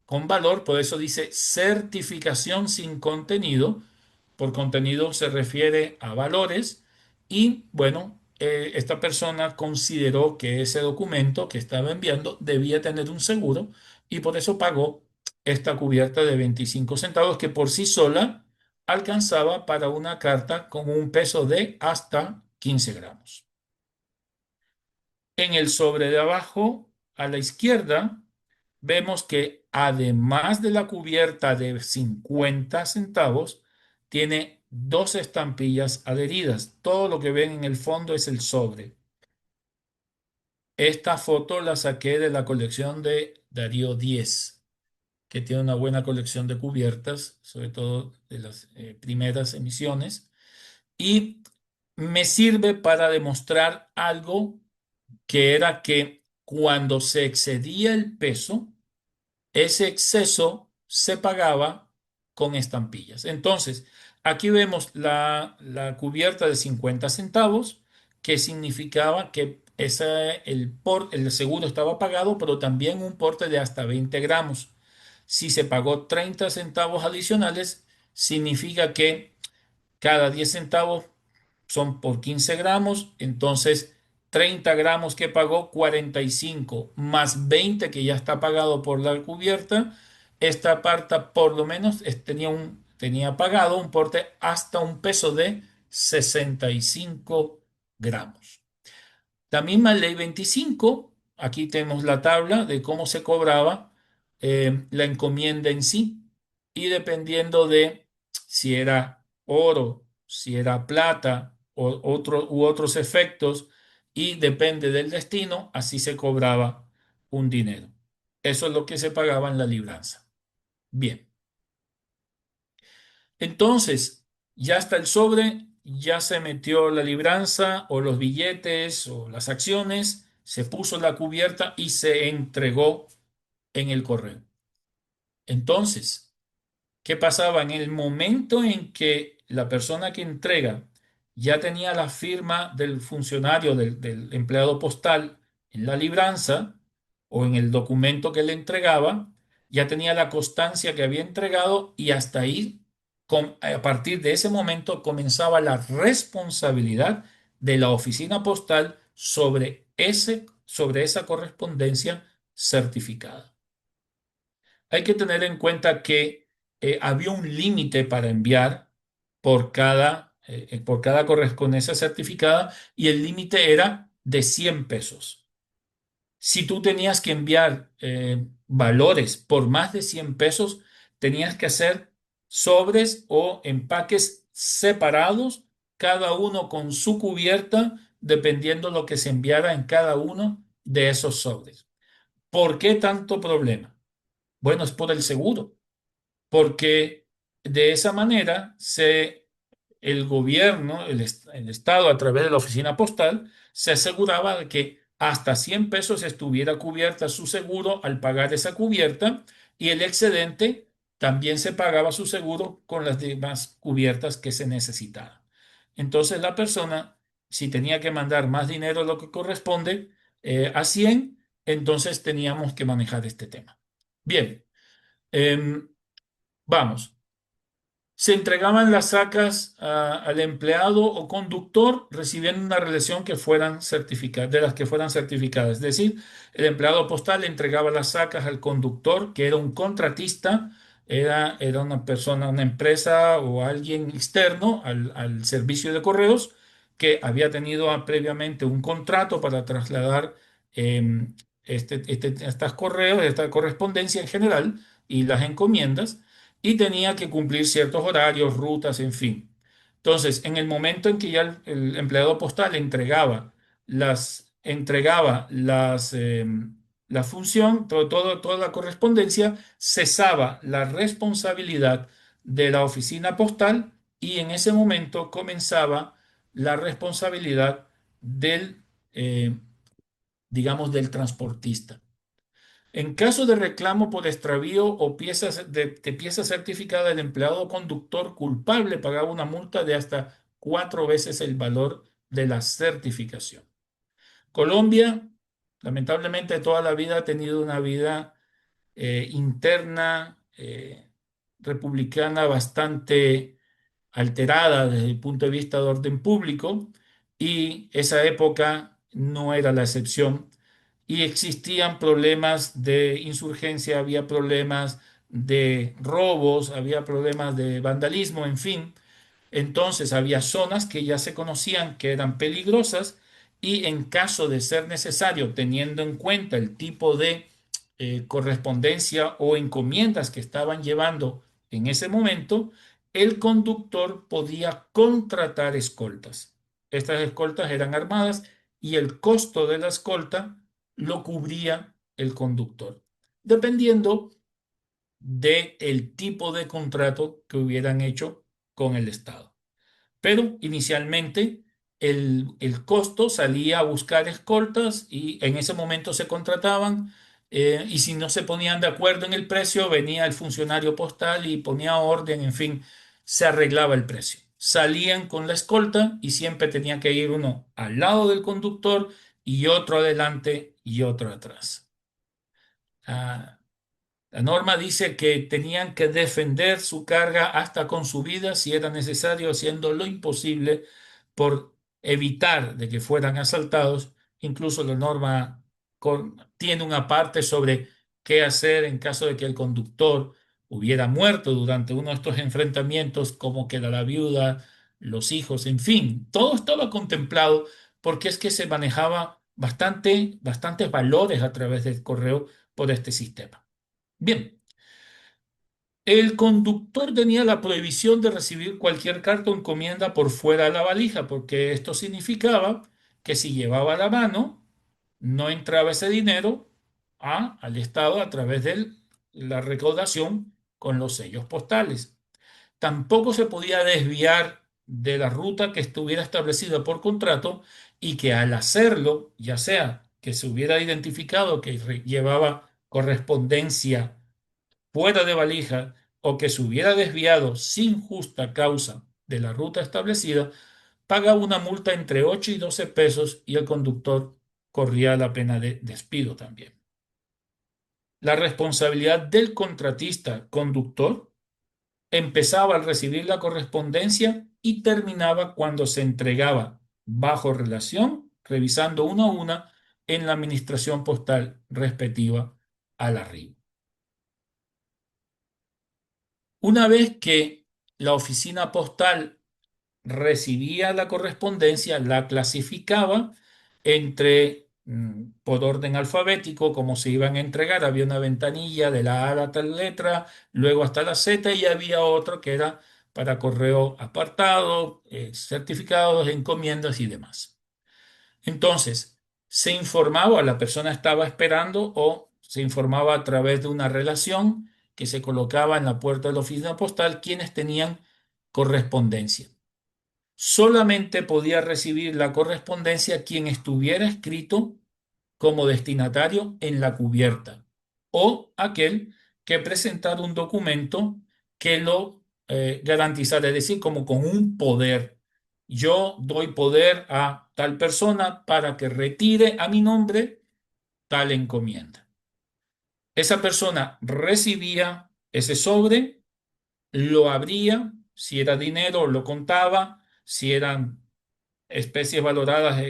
con valor, por eso dice certificación sin contenido. Por contenido se refiere a valores y bueno, esta persona consideró que ese documento que estaba enviando debía tener un seguro y por eso pagó esta cubierta de 25 centavos que por sí sola alcanzaba para una carta con un peso de hasta 15 gramos. En el sobre de abajo, a la izquierda, vemos que además de la cubierta de 50 centavos, tiene dos estampillas adheridas. Todo lo que ven en el fondo es el sobre. Esta foto la saqué de la colección de Darío 10, que tiene una buena colección de cubiertas, sobre todo de las primeras emisiones, y me sirve para demostrar algo que era que cuando se excedía el peso, ese exceso se pagaba con estampillas. Entonces, aquí vemos la cubierta de 50 centavos, que significaba que el seguro estaba pagado, pero también un porte de hasta 20 gramos. Si se pagó 30 centavos adicionales, significa que cada 10 centavos son por 15 gramos, entonces 30 gramos que pagó, 45 más 20 que ya está pagado por la cubierta, esta parte por lo menos tenía pagado un porte hasta un peso de 65 gramos. La misma ley 25, aquí tenemos la tabla de cómo se cobraba la encomienda en sí y dependiendo de si era oro, si era plata u otros efectos y depende del destino, así se cobraba un dinero. Eso es lo que se pagaba en la libranza. Bien, entonces ya está el sobre, ya se metió la libranza o los billetes o las acciones, se puso la cubierta y se entregó en el correo. Entonces, ¿qué pasaba? En el momento en que la persona que entrega ya tenía la firma del funcionario, del empleado postal en la libranza o en el documento que le entregaba, ya tenía la constancia que había entregado y hasta ahí A partir de ese momento comenzaba la responsabilidad de la oficina postal sobre esa correspondencia certificada. Hay que tener en cuenta que había un límite para enviar por cada correspondencia certificada y el límite era de 100 pesos. Si tú tenías que enviar valores por más de 100 pesos, tenías que hacer sobres o empaques separados, cada uno con su cubierta, dependiendo lo que se enviara en cada uno de esos sobres. ¿Por qué tanto problema? Bueno, es por el seguro, porque de esa manera el gobierno, el Estado, a través de la oficina postal, se aseguraba de que hasta 100 pesos estuviera cubierta su seguro al pagar esa cubierta y el excedente también se pagaba su seguro con las demás cubiertas que se necesitaban. Entonces la persona, si tenía que mandar más dinero de lo que corresponde, a 100, entonces teníamos que manejar este tema. Bien, em, vamos. Se entregaban las sacas al empleado o conductor recibiendo una relación que fueran certificadas, de las que fueran certificadas. Es decir, el empleado postal le entregaba las sacas al conductor, que era un contratista, era una persona, una empresa o alguien externo al servicio de correos que había tenido previamente un contrato para trasladar estas correos, esta correspondencia en general y las encomiendas y tenía que cumplir ciertos horarios, rutas, en fin. Entonces, en el momento en que ya el empleado postal la función, toda la correspondencia, cesaba la responsabilidad de la oficina postal y en ese momento comenzaba la responsabilidad del, eh, digamos, del transportista. En caso de reclamo por extravío o de pieza certificada, el empleado conductor culpable pagaba una multa de hasta 4 veces el valor de la certificación. Colombia, lamentablemente, toda la vida ha tenido una vida interna, republicana bastante alterada desde el punto de vista de orden público y esa época no era la excepción y existían problemas de insurgencia, había problemas de robos, había problemas de vandalismo, en fin. Entonces había zonas que ya se conocían que eran peligrosas y en caso de ser necesario, teniendo en cuenta el tipo de correspondencia o encomiendas que estaban llevando en ese momento, el conductor podía contratar escoltas. Estas escoltas eran armadas y el costo de la escolta lo cubría el conductor, dependiendo del tipo de contrato que hubieran hecho con el Estado. Pero inicialmente el costo salía a buscar escoltas y en ese momento se contrataban y si no se ponían de acuerdo en el precio, venía el funcionario postal y ponía orden, en fin, se arreglaba el precio. Salían con la escolta y siempre tenía que ir uno al lado del conductor y otro adelante y otro atrás. Ah, la norma dice que tenían que defender su carga hasta con su vida si era necesario, haciendo lo imposible por evitar de que fueran asaltados. Incluso la norma tiene una parte sobre qué hacer en caso de que el conductor hubiera muerto durante uno de estos enfrentamientos, cómo queda la viuda, los hijos, en fin, todo estaba contemplado porque es que se manejaba bastantes valores a través del correo por este sistema. Bien, el conductor tenía la prohibición de recibir cualquier carta o encomienda por fuera de la valija, porque esto significaba que si llevaba la mano, no entraba ese dinero al Estado a través de la recaudación con los sellos postales. Tampoco se podía desviar de la ruta que estuviera establecida por contrato y que al hacerlo, ya sea que se hubiera identificado que llevaba correspondencia fuera de valija o que se hubiera desviado sin justa causa de la ruta establecida, pagaba una multa entre 8 y 12 pesos y el conductor corría la pena de despido también. La responsabilidad del contratista conductor empezaba al recibir la correspondencia y terminaba cuando se entregaba bajo relación, revisando una a una en la administración postal respectiva al arribo. Una vez que la oficina postal recibía la correspondencia, la clasificaba por orden alfabético, como se iban a entregar. Había una ventanilla de la A a la tal letra, luego hasta la Z, y había otro que era para correo apartado, certificados, encomiendas y demás. Entonces, se informaba, la persona estaba esperando o se informaba a través de una relación que se colocaba en la puerta de la oficina postal quienes tenían correspondencia. Solamente podía recibir la correspondencia quien estuviera escrito como destinatario en la cubierta o aquel que presentara un documento que lo garantizara, es decir, como con un poder. Yo doy poder a tal persona para que retire a mi nombre tal encomienda. Esa persona recibía ese sobre, lo abría, si era dinero, lo contaba, si eran especies valoradas,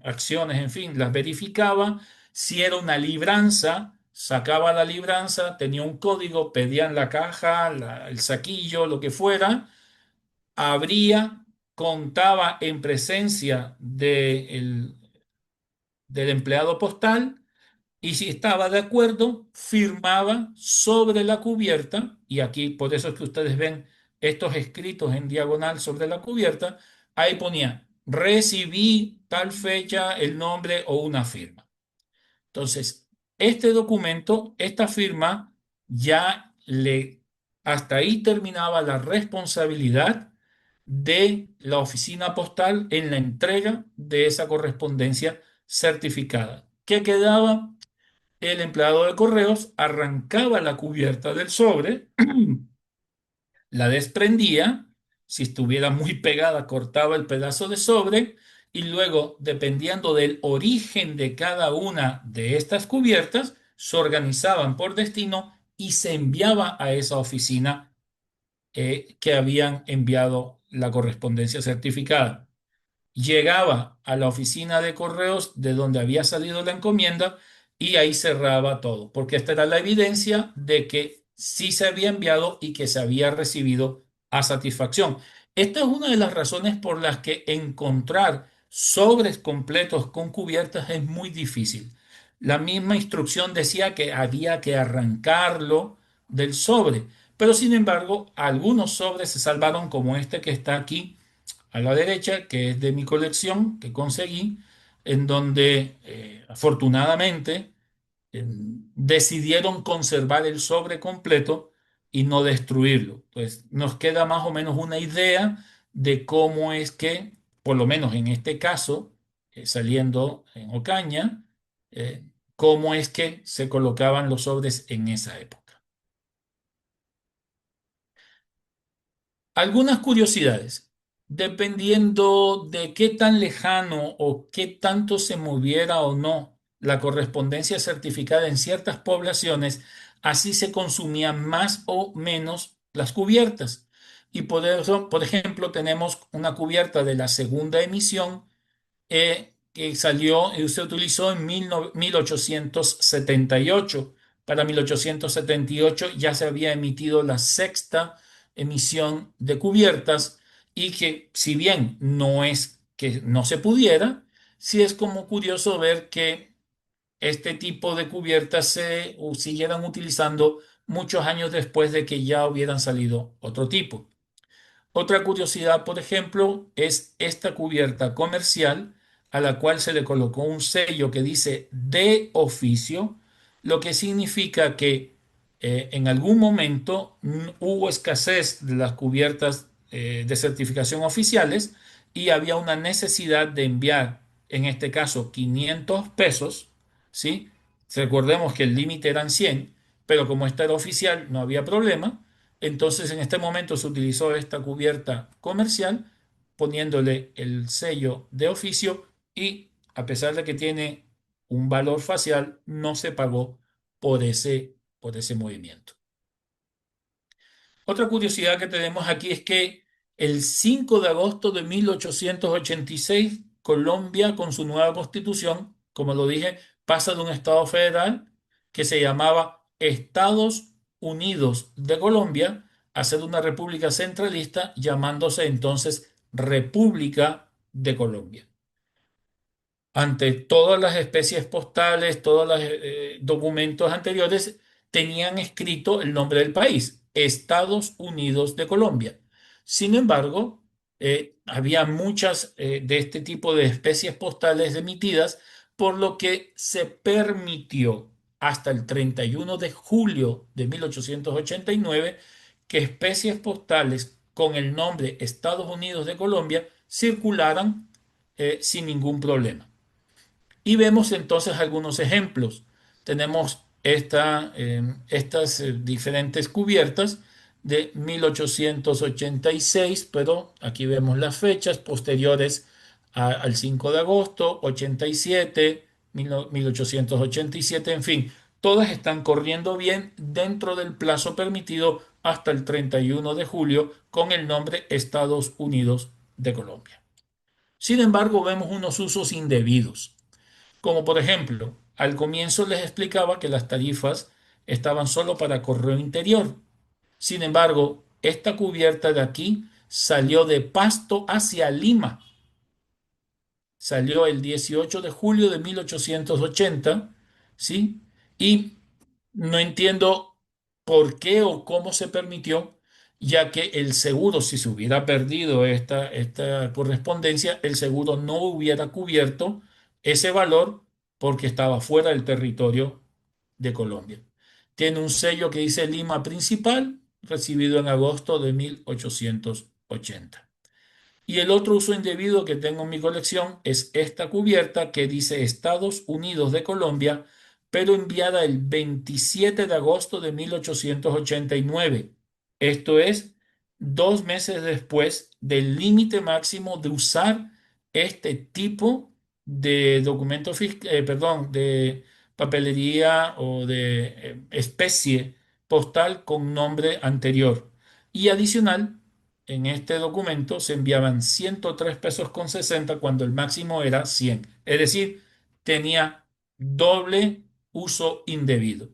acciones, en fin, las verificaba. Si era una libranza, sacaba la libranza, tenía un código, pedían la caja, el saquillo, lo que fuera, abría, contaba en presencia del empleado postal y si estaba de acuerdo, firmaba sobre la cubierta, y aquí por eso es que ustedes ven estos escritos en diagonal sobre la cubierta, ahí ponía, recibí tal fecha, el nombre o una firma. Entonces, este documento, esta firma, hasta ahí terminaba la responsabilidad de la oficina postal en la entrega de esa correspondencia certificada. ¿Qué quedaba? El empleado de correos arrancaba la cubierta del sobre, la desprendía, si estuviera muy pegada, cortaba el pedazo de sobre y luego, dependiendo del origen de cada una de estas cubiertas, se organizaban por destino y se enviaba a esa oficina que habían enviado la correspondencia certificada. Llegaba a la oficina de correos de donde había salido la encomienda y ahí cerraba todo, porque esta era la evidencia de que sí se había enviado y que se había recibido a satisfacción. Esta es una de las razones por las que encontrar sobres completos con cubiertas es muy difícil. La misma instrucción decía que había que arrancarlo del sobre, pero sin embargo, algunos sobres se salvaron, como este que está aquí a la derecha, que es de mi colección que conseguí, en donde afortunadamente decidieron conservar el sobre completo y no destruirlo. Pues nos queda más o menos una idea de cómo es que, por lo menos en este caso, saliendo en Ocaña, eh, cómo es que se colocaban los sobres en esa época. Algunas curiosidades. Dependiendo de qué tan lejano o qué tanto se moviera o no la correspondencia certificada en ciertas poblaciones, así se consumían más o menos las cubiertas. Y por eso, por ejemplo, tenemos una cubierta de la segunda emisión que salió y se utilizó en 1878. Para 1878 ya se había emitido la sexta emisión de cubiertas y que si bien no es que no se pudiera, sí es como curioso ver que este tipo de cubiertas se siguieran utilizando muchos años después de que ya hubieran salido otro tipo. Otra curiosidad, por ejemplo, es esta cubierta comercial a la cual se le colocó un sello que dice de oficio, lo que significa que en algún momento hubo escasez de las cubiertas de certificación oficiales y había una necesidad de enviar, en este caso, 500 pesos, ¿sí? Recordemos que el límite eran 100, pero como esta era oficial, no había problema. Entonces, en este momento se utilizó esta cubierta comercial poniéndole el sello de oficio y a pesar de que tiene un valor facial, no se pagó por ese movimiento. Otra curiosidad que tenemos aquí es que el 5 de agosto de 1886, Colombia, con su nueva constitución, como lo dije, pasa de un estado federal que se llamaba Estados Unidos de Colombia a ser una república centralista, llamándose entonces República de Colombia. Ante todas las especies postales, todos los documentos anteriores tenían escrito el nombre del país, Estados Unidos de Colombia. Sin embargo, había muchas de este tipo de especies postales emitidas, por lo que se permitió hasta el 31 de julio de 1889 que especies postales con el nombre Estados Unidos de Colombia circularan sin ningún problema. Y vemos entonces algunos ejemplos. Tenemos estas diferentes cubiertas de 1886, pero aquí vemos las fechas posteriores al 5 de agosto, 87, 1887, en fin, todas están corriendo bien dentro del plazo permitido hasta el 31 de julio con el nombre Estados Unidos de Colombia. Sin embargo, vemos unos usos indebidos. Como por ejemplo, al comienzo les explicaba que las tarifas estaban solo para correo interior. Sin embargo, esta cubierta de aquí salió de Pasto hacia Lima. Salió el 18 de julio de 1880, ¿sí? Y no entiendo por qué o cómo se permitió, ya que el seguro, si se hubiera perdido esta correspondencia, el seguro no hubiera cubierto ese valor porque estaba fuera del territorio de Colombia. Tiene un sello que dice Lima Principal, recibido en agosto de 1880. Y el otro uso indebido que tengo en mi colección es esta cubierta que dice Estados Unidos de Colombia, pero enviada el 27 de agosto de 1889. Esto es 2 meses después del límite máximo de usar este tipo de documento, perdón, de papelería o de especie postal con nombre anterior. Y adicional, en este documento se enviaban 103 pesos con 60 cuando el máximo era 100. Es decir, tenía doble uso indebido.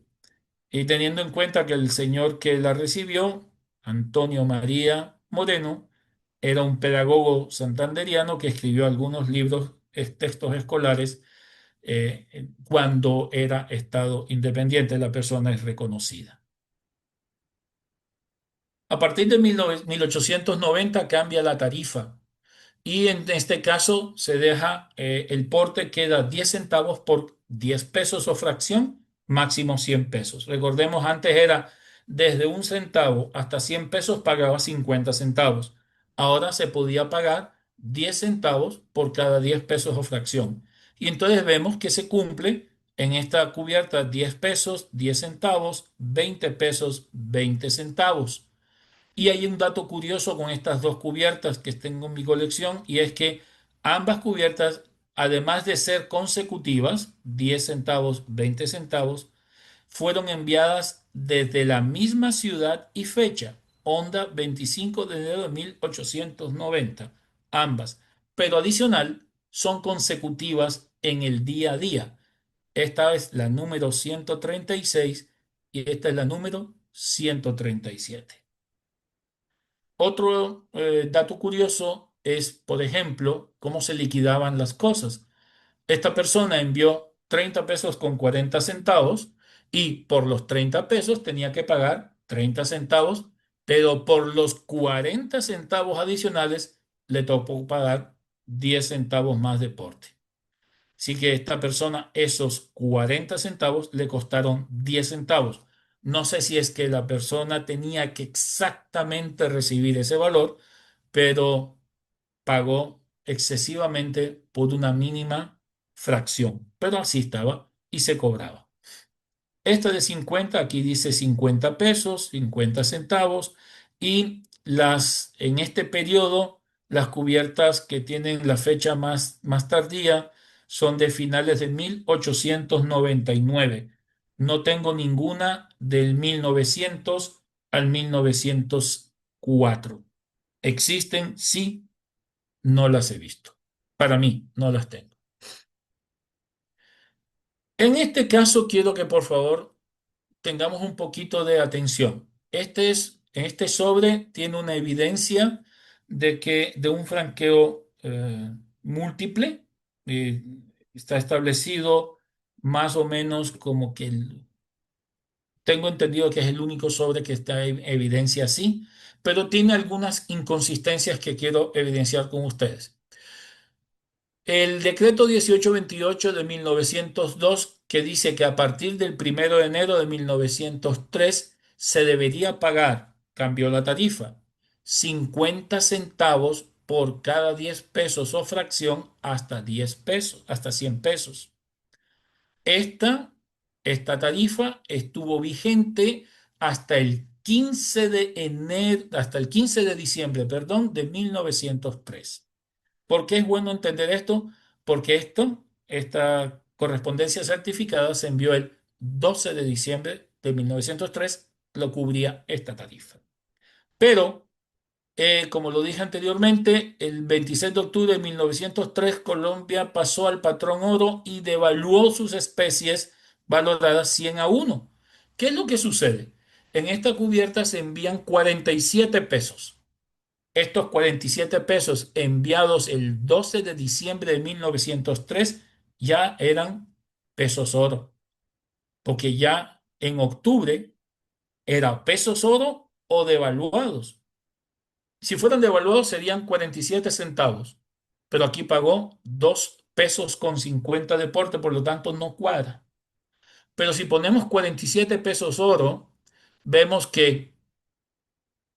Y teniendo en cuenta que el señor que la recibió, Antonio María Moreno, era un pedagogo santanderiano que escribió algunos libros, textos escolares, cuando era Estado independiente, la persona es reconocida. A partir de 1890 cambia la tarifa. Y en este caso se deja, el porte queda 10 centavos por 10 pesos o fracción, máximo 100 pesos. Recordemos, antes era desde 1 centavo hasta 100 pesos pagaba 50 centavos. Ahora se podía pagar 10 centavos por cada 10 pesos o fracción. Y entonces vemos que se cumple en esta cubierta 10 pesos, 10 centavos, 20 pesos, 20 centavos. Y hay un dato curioso con estas dos cubiertas que tengo en mi colección, y es que ambas cubiertas, además de ser consecutivas, 10 centavos, 20 centavos, fueron enviadas desde la misma ciudad y fecha, Honda 25 de enero de 1890, ambas, pero adicional son consecutivas en el día a día. Esta es la número 136 y esta es la número 137. Otro dato curioso es, por ejemplo, cómo se liquidaban las cosas. Esta persona envió 30 pesos con 40 centavos y por los 30 pesos tenía que pagar 30 centavos, pero por los 40 centavos adicionales le tocó pagar 10 centavos más de porte. Así que esta persona, esos 40 centavos le costaron 10 centavos. No sé si es que la persona tenía que exactamente recibir ese valor, pero pagó excesivamente por una mínima fracción. Pero así estaba y se cobraba. Esta de 50, aquí dice 50 pesos, 50 centavos, y en este periodo, las cubiertas que tienen la fecha más tardía son de finales de 1899. No tengo ninguna del 1900, al 1904. ¿Existen? Sí, no las he visto. Para mí, no las tengo. En este caso, quiero que por favor tengamos un poquito de atención. En este sobre tiene una evidencia de un franqueo múltiple. eh, Está establecido más o menos como que tengo entendido que es el único sobre que está en evidencia así, pero tiene algunas inconsistencias que quiero evidenciar con ustedes. El decreto 1828 de 1902, que dice que a partir del 1 de enero de 1903 se debería pagar, cambió la tarifa, 50 centavos por cada 10 pesos o fracción hasta 10 pesos, hasta 100 pesos. Esta, esta tarifa estuvo vigente hasta el 15 de enero, hasta el 15 de diciembre, perdón, de 1903. ¿Por qué es bueno entender esto? Porque esta correspondencia certificada se envió el 12 de diciembre de 1903, lo cubría esta tarifa. Pero, como lo dije anteriormente, el 26 de octubre de 1903 Colombia pasó al patrón oro y devaluó sus especies valoradas 100 a 1. ¿Qué es lo que sucede? En esta cubierta se envían 47 pesos. Estos 47 pesos enviados el 12 de diciembre de 1903 ya eran pesos oro, porque ya en octubre era pesos oro o devaluados. Si fueran devaluados serían 47 centavos, pero aquí pagó 2 pesos con 50 de porte, por lo tanto no cuadra. Pero si ponemos 47 pesos oro, vemos que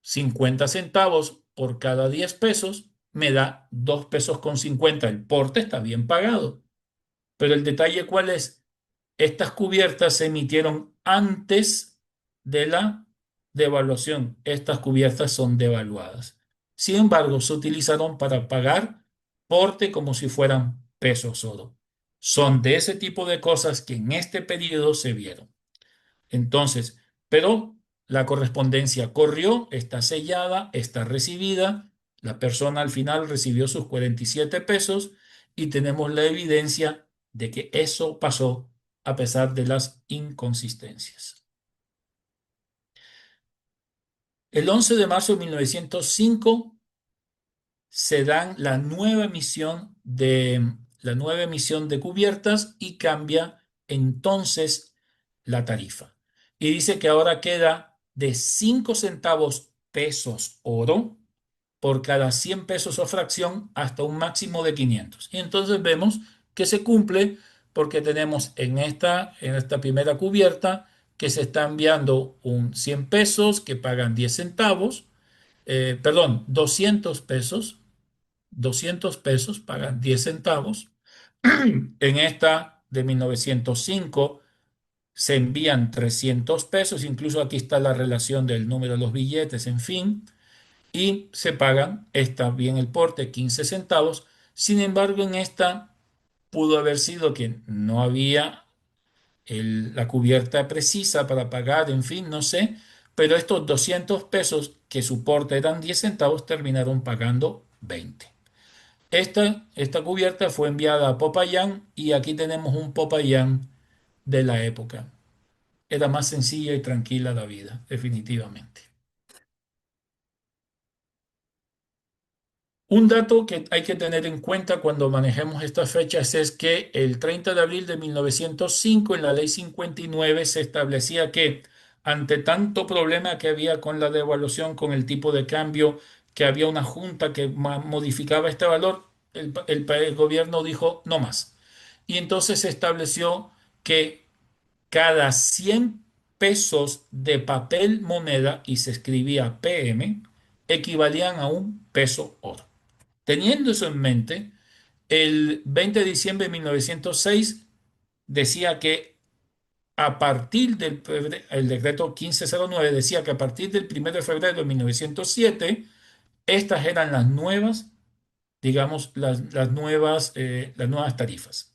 50 centavos por cada 10 pesos me da 2 pesos con 50. El porte está bien pagado. Pero el detalle cuál es, estas cubiertas se emitieron antes de la devaluación. Estas cubiertas son devaluadas. Sin embargo, se utilizaron para pagar porte como si fueran pesos oro. Son de ese tipo de cosas que en este periodo se vieron. Entonces, pero la correspondencia corrió, está sellada, está recibida. La persona al final recibió sus 47 pesos y tenemos la evidencia de que eso pasó a pesar de las inconsistencias. El 11 de marzo de 1905 se dan la nueva emisión de cubiertas y cambia entonces la tarifa. Y dice que ahora queda de 5 centavos pesos oro por cada 100 pesos o fracción hasta un máximo de 500. Y entonces vemos que se cumple porque tenemos en esta primera cubierta que se está enviando un 100 pesos que pagan 10 centavos, perdón, 200 pesos 200 pesos, pagan 10 centavos. En esta de 1905 se envían 300 pesos, incluso aquí está la relación del número de los billetes, en fin, y se pagan, está bien el porte, 15 centavos. Sin embargo, en esta pudo haber sido que no había la cubierta precisa para pagar, en fin, no sé, pero estos 200 pesos que su porte eran 10 centavos terminaron pagando 20. Esta cubierta fue enviada a Popayán y aquí tenemos un Popayán de la época. Era más sencilla y tranquila la vida, definitivamente. Un dato que hay que tener en cuenta cuando manejemos estas fechas es que el 30 de abril de 1905 en la Ley 59 se establecía que ante tanto problema que había con la devaluación, con el tipo de cambio, que había una junta que modificaba este valor, el gobierno dijo no más. Y entonces se estableció que cada 100 pesos de papel moneda, y se escribía PM, equivalían a un peso oro. Teniendo eso en mente, el 20 de diciembre de 1906 decía que a partir el decreto 1509 decía que a partir del 1 de febrero de 1907, estas eran las nuevas, digamos, las nuevas tarifas.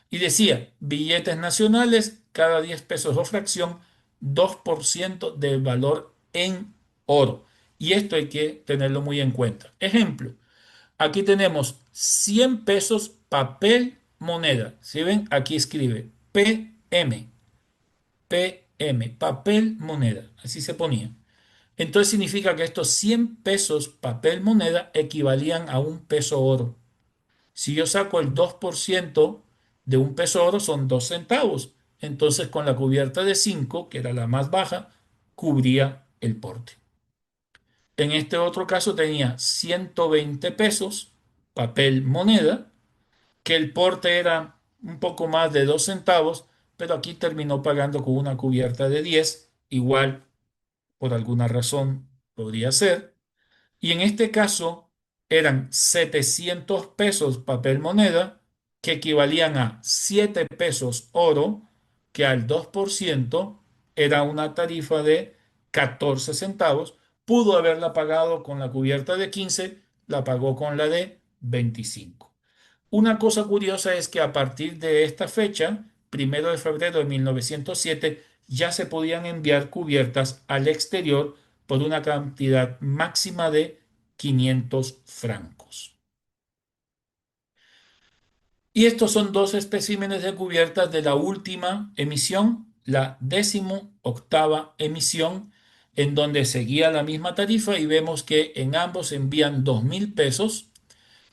Y decía, billetes nacionales, cada 10 pesos o fracción, 2% del valor en oro. Y esto hay que tenerlo muy en cuenta. Ejemplo, aquí tenemos 100 pesos papel moneda. ¿Sí ven? Aquí escribe PM, PM, papel moneda. Así se ponía. Entonces significa que estos 100 pesos papel moneda equivalían a un peso oro. Si yo saco el 2% de un peso oro son 2 centavos. Entonces con la cubierta de 5, que era la más baja, cubría el porte. En este otro caso tenía 120 pesos papel moneda, que el porte era un poco más de 2 centavos, pero aquí terminó pagando con una cubierta de 10, igual por alguna razón podría ser. Y en este caso eran 700 pesos papel moneda, que equivalían a 7 pesos oro, que al 2% era una tarifa de 14 centavos. Pudo haberla pagado con la cubierta de 15, la pagó con la de 25. Una cosa curiosa es que a partir de esta fecha, 1 de febrero de 1907, ya se podían enviar cubiertas al exterior por una cantidad máxima de 500 francos. Y estos son dos especímenes de cubiertas de la última emisión, la 18ª emisión, en donde seguía la misma tarifa y vemos que en ambos envían 2.000 pesos.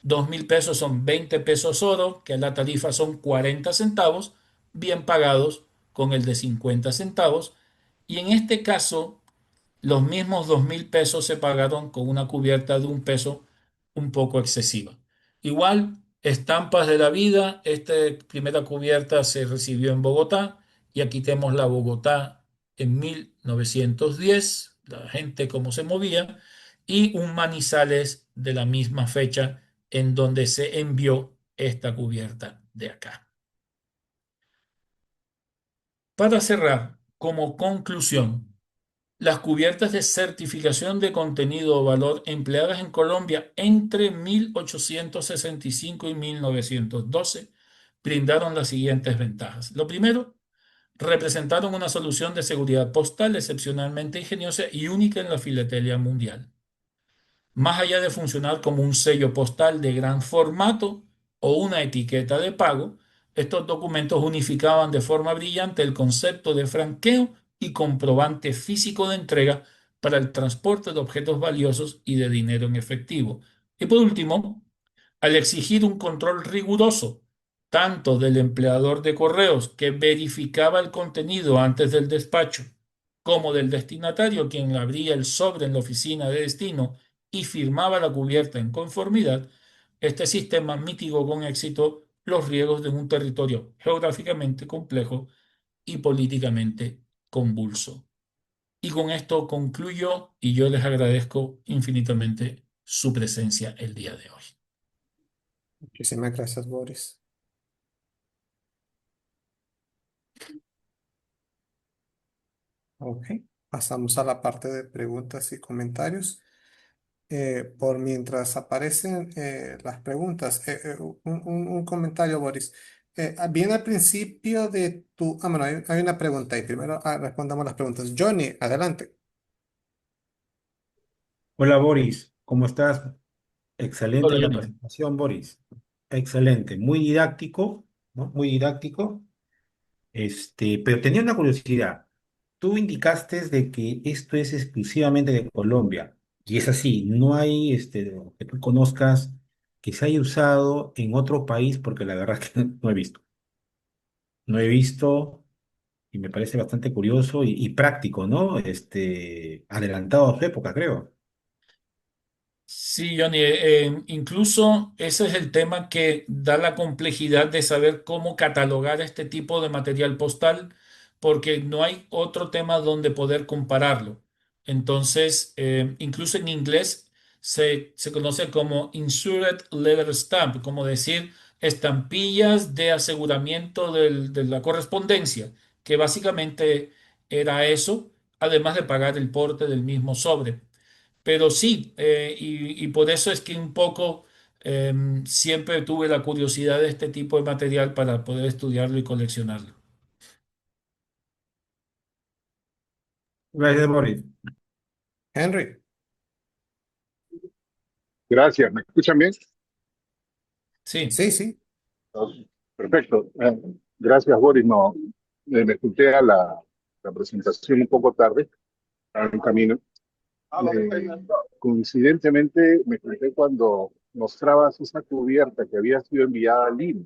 2.000 pesos son 20 pesos oro, que la tarifa son 40 centavos, bien pagados con el de 50 centavos. Y en este caso, los mismos 2.000 pesos se pagaron con una cubierta de un peso un poco excesiva. Igual, estampas de la vida, esta primera cubierta se recibió en Bogotá y aquí tenemos la Bogotá en 1910, la gente cómo se movía, y un Manizales de la misma fecha en donde se envió esta cubierta de acá. Para cerrar, como conclusión, las cubiertas de certificación de contenido o valor empleadas en Colombia entre 1865 y 1912 brindaron las siguientes ventajas. Lo primero, representaron una solución de seguridad postal excepcionalmente ingeniosa y única en la filatelia mundial. Más allá de funcionar como un sello postal de gran formato o una etiqueta de pago, estos documentos unificaban de forma brillante el concepto de franqueo y comprobante físico de entrega para el transporte de objetos valiosos y de dinero en efectivo. Y por último, al exigir un control riguroso, tanto del empleador de correos que verificaba el contenido antes del despacho, como del destinatario quien abría el sobre en la oficina de destino y firmaba la cubierta en conformidad, este sistema mitigó con éxito los riesgos de un territorio geográficamente complejo y políticamente convulso. Y con esto concluyo y yo les agradezco infinitamente su presencia el día de hoy. Muchísimas gracias, Boris. Ok, pasamos a la parte de preguntas y comentarios. Por mientras aparecen las preguntas, un comentario, Boris. Viene al principio de tu... Ah, bueno, hay una pregunta ahí. Primero respondamos las preguntas. Johnny, adelante. Hola Boris, ¿cómo estás? Hola, Excelente la Johnny. presentación, Boris. Excelente, muy didáctico, ¿no? Muy didáctico. Pero tenía una curiosidad. Tú indicaste de que esto es exclusivamente de Colombia, y es así, no hay, que tú conozcas que se haya usado en otro país, porque la verdad es que no he visto. No he visto y me parece bastante curioso y práctico, ¿no? Adelantado a su época, creo. Sí, Johnny, incluso ese es el tema que da la complejidad de saber cómo catalogar este tipo de material postal, porque no hay otro tema donde poder compararlo. Entonces, incluso en inglés se conoce como insured letter stamp, como decir estampillas de aseguramiento de la correspondencia, que básicamente era eso, además de pagar el porte del mismo sobre. Pero sí, y por eso es que un poco siempre tuve la curiosidad de este tipo de material para poder estudiarlo y coleccionarlo. Gracias, Boris. Henry. Gracias, ¿me escuchan bien? Sí, Sí, sí. Ok, perfecto. Gracias, Boris. No, me junté a la presentación un poco tarde, en un camino. Coincidentemente, me junté cuando mostrabas esa cubierta que había sido enviada a Lima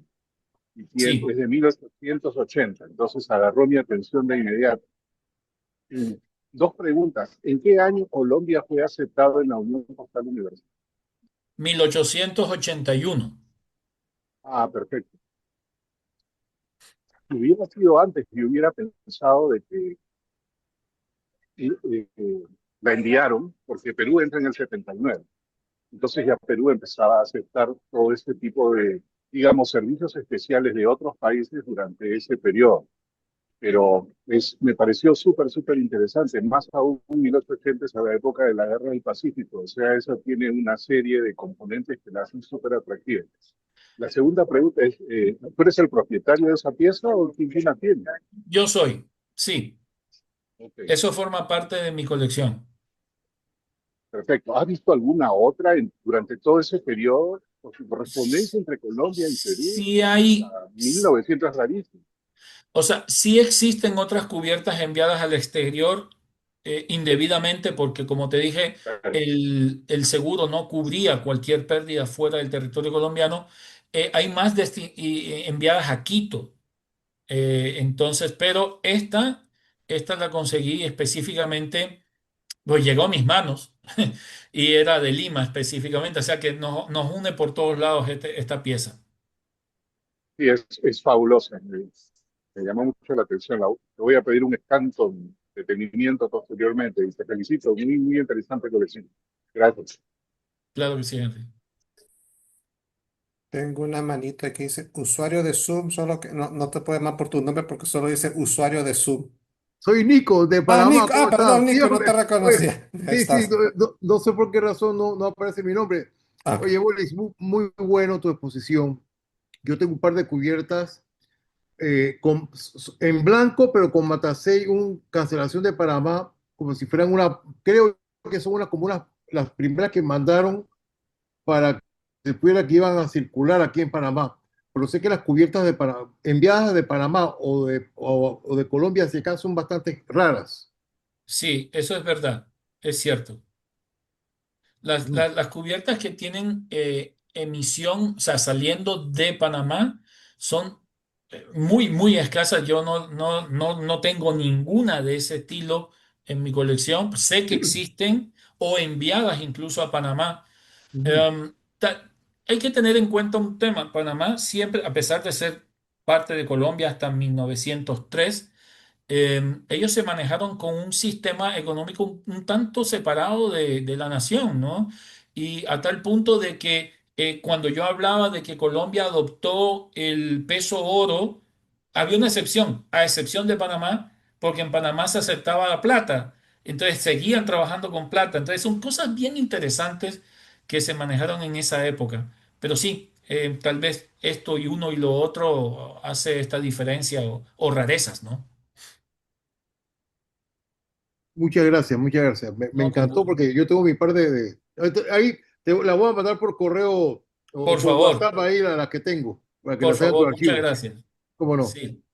y es sí. de 1880. Entonces agarró mi atención de inmediato. Y dos preguntas. ¿En qué año Colombia fue aceptado en la Unión Postal Universal? 1881. Ah, perfecto. Si hubiera sido antes, yo hubiera pensado de que la enviaron porque Perú entra en el 79. Entonces ya Perú empezaba a aceptar todo este tipo de, digamos, servicios especiales de otros países durante ese periodo. Pero me pareció súper, súper interesante, más aún en 1880 es a la época de la Guerra del Pacífico, o sea, eso tiene una serie de componentes que la hacen súper atractiva. La segunda pregunta es, ¿tú eres el propietario de esa pieza o quién la tiene? Yo soy, sí. Ok, Eso forma parte de mi colección. perfecto. ¿Has visto alguna otra durante todo ese periodo? Por su correspondencia entre Colombia y Perú, Sí hay, hasta 1900 es rarísimo. o sea, sí existen otras cubiertas enviadas al exterior indebidamente porque, como te dije, el seguro no cubría cualquier pérdida fuera del territorio colombiano. Hay más enviadas a Quito. Entonces, pero esta la conseguí específicamente, pues llegó a mis manos y era de Lima específicamente, o sea que nos une por todos lados esta pieza. Sí, es fabulosa. Me llama mucho la atención. Te voy a pedir un escanto de detenimiento posteriormente y te felicito. Muy, muy interesante colección. Gracias. Claro que sí, Henry. Tengo una manita que dice usuario de Zoom, solo que no te puedo llamar por tu nombre porque solo dice usuario de Zoom. Soy Nico de Ah, Panamá, Nico, ¿cómo perdón, estás? Sí, Nico, no te hombre. Oye, reconocía. Ya sí, sí, estás. no sé por qué razón no aparece mi nombre. Ok. Oye, Boris, muy bueno tu exposición. Yo tengo un par de cubiertas en blanco, pero con Matacey, un cancelación de Panamá, como si fueran creo que son como las primeras que mandaron para que pudiera que iban a circular aquí en Panamá. Pero sé que las cubiertas enviadas de Panamá o de Colombia hacia acá son bastante raras. Sí, eso es verdad, es cierto. Mm. Las cubiertas que tienen emisión, o sea, saliendo de Panamá, son muy, muy escasas. Yo no tengo ninguna de ese estilo en mi colección. Sé que existen o enviadas incluso a Panamá. Ujú. Em, hay que tener en cuenta un tema. Panamá siempre, a pesar de ser parte de Colombia hasta 1903, ellos se manejaron con un sistema económico un tanto separado de la nación, ¿no? Y a tal punto de que cuando yo hablaba de que Colombia adoptó el peso oro, había una excepción, a excepción de Panamá, porque en Panamá se aceptaba la plata. Entonces seguían trabajando con plata. Entonces son cosas bien interesantes que se manejaron en esa época. Pero sí, tal vez esto y uno y lo otro hace esta diferencia o rarezas, ¿no? Muchas gracias, muchas gracias. Me No, con encantó gusto. porque yo tengo mi par ahí la voy a mandar por correo o Por por favor, WhatsApp ahí las que tengo, para que por las tengan en tus favor, muchas archivos. gracias. ¿Cómo no? Sí,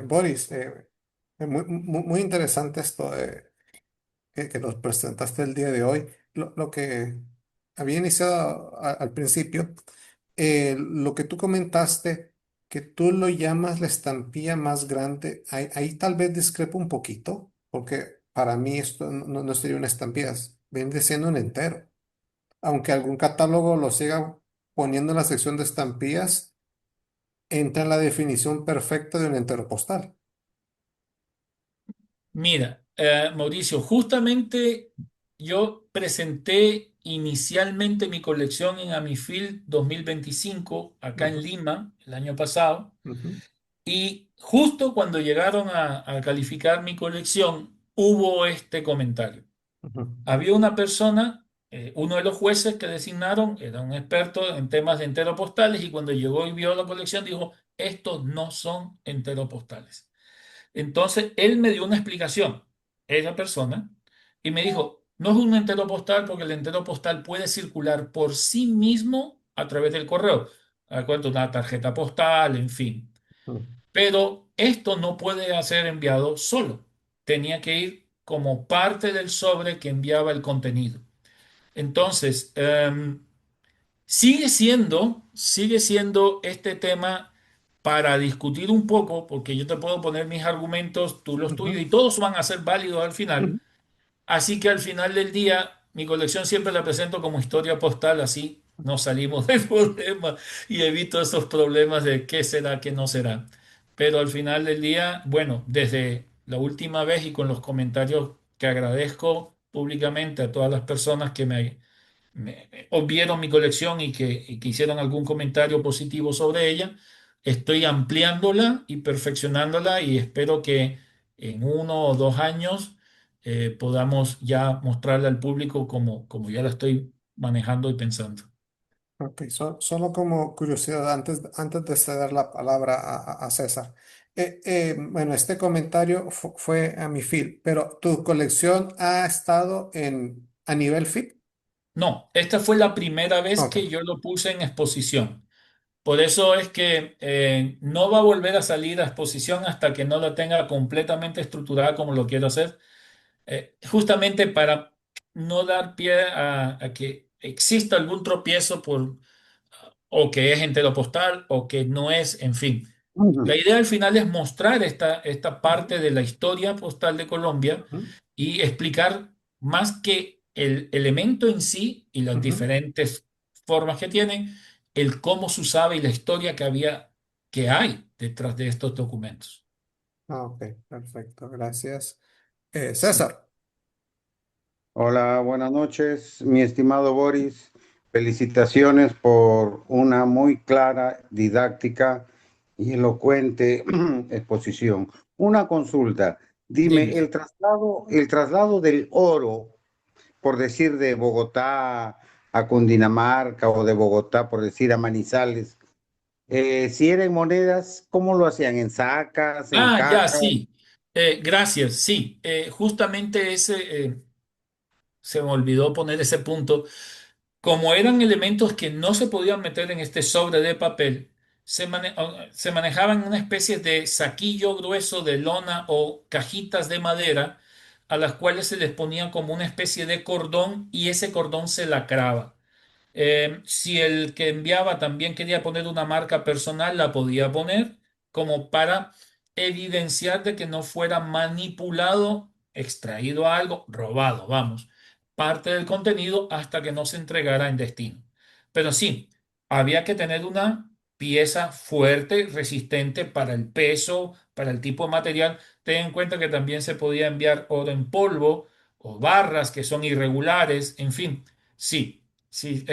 Boris, muy interesante esto que nos presentaste el día de hoy. Lo que había iniciado al principio, lo que tú comentaste, que tú lo llamas la estampilla más grande, ahí tal vez discrepo un poquito, porque para mí esto no sería una estampilla, viene siendo un entero. Aunque algún catálogo lo siga poniendo en la sección de estampillas, entra en la definición perfecta de un entero postal. mira, Mauricio, justamente yo presenté inicialmente mi colección en Amifil 2025 acá en Ujú, Lima el año pasado ujú, y justo cuando llegaron a calificar mi colección hubo este comentario. ujú, Había una persona, uno de los jueces que designaron, era un experto en temas de enteropostales y cuando llegó y vio la colección dijo, estos no son enteropostales. Entonces, él me dio una explicación. esa persona y me dijo, no es un entero postal porque el entero postal puede circular por sí mismo a través del correo. Acuerdo, una tarjeta postal, en fin. Mm. Pero esto no puede ser enviado solo. Tenía que ir como parte del sobre que enviaba el contenido. Entonces, sigue siendo este tema para discutir un poco, porque yo te puedo poner mis argumentos, tú los tuyos, y Ujú, todos van a ser válidos al final. ujú. Así que al final del día, mi colección siempre la presento como historia postal, así no salimos del problema y evito esos problemas de qué será, qué no será. Pero al final del día, bueno, desde la última vez y con los comentarios que agradezco públicamente a todas las personas que vieron mi colección y que hicieron algún comentario positivo sobre ella, estoy ampliándola y perfeccionándola y espero que en 1 o 2 años podamos ya mostrarla al público como ya la estoy manejando y pensando. Ok, solo como curiosidad, antes de ceder la palabra a César. Bueno, este comentario fue a mi feed, pero ¿tu colección ha estado a nivel feed? No, esta fue la primera vez Ok. que yo lo puse en exposición. Por eso es que no va a volver a salir a exposición hasta que no la tenga completamente estructurada como lo quiero hacer, justamente para no dar pie a que exista algún tropiezo o que es entero postal o que no es, en fin. La Ujú, idea al final es mostrar esta parte de la historia postal de Colombia ujú, y explicar más que el elemento en sí y las ujú. diferentes formas que tiene, el cómo se usaba y la historia que hay detrás de estos documentos. Ok, perfecto, gracias. Sí, César. Hola, buenas noches, mi estimado Boris. Felicitaciones por una muy clara, didáctica y elocuente exposición. Una consulta. Dime, dime. el traslado del oro, por decir de Bogotá a Cundinamarca o de Bogotá, por decir a Manizales, si eran monedas, ¿cómo lo hacían? ¿En sacas, en Ah, ya, cajas? sí. Gracias, sí. Justamente se me olvidó poner ese punto. Como eran elementos que no se podían meter en este sobre de papel, se manejaban una especie de saquillo grueso de lona o cajitas de madera a las cuales se les ponía como una especie de cordón y ese cordón se lacraba. Si el que enviaba también quería poner una marca personal, la podía poner como para evidenciar de que no fuera manipulado, extraído algo, robado, vamos, parte del contenido hasta que no se entregara en destino. Pero sí, había que tener una pieza fuerte, resistente para el peso, para el tipo de material. Ten en cuenta que también se podía enviar oro en polvo o barras que son irregulares, en fin, sí. Sí,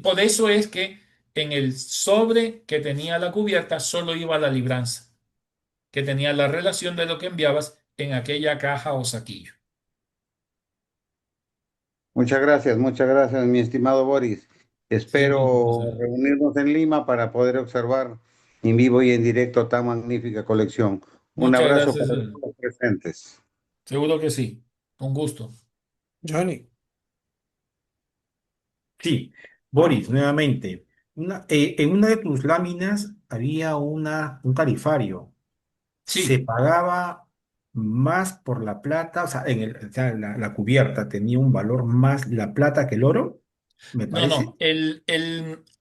por eso es que en el sobre que tenía la cubierta solo iba la libranza, que tenía la relación de lo que enviabas en aquella caja o saquillo. Muchas gracias, mi estimado Boris. Sí, con Espero gusto. reunirnos en Lima para poder observar en vivo y en directo tan magnífica colección. Un Muchas abrazo gracias. para todos los presentes. Seguro que sí. Con gusto. Johnny. Sí, Boris, nuevamente. En una de tus láminas había un tarifario. Se Sí. pagaba más por la plata, o sea, o sea, la cubierta tenía un valor más la plata que el oro, me No, no. parece.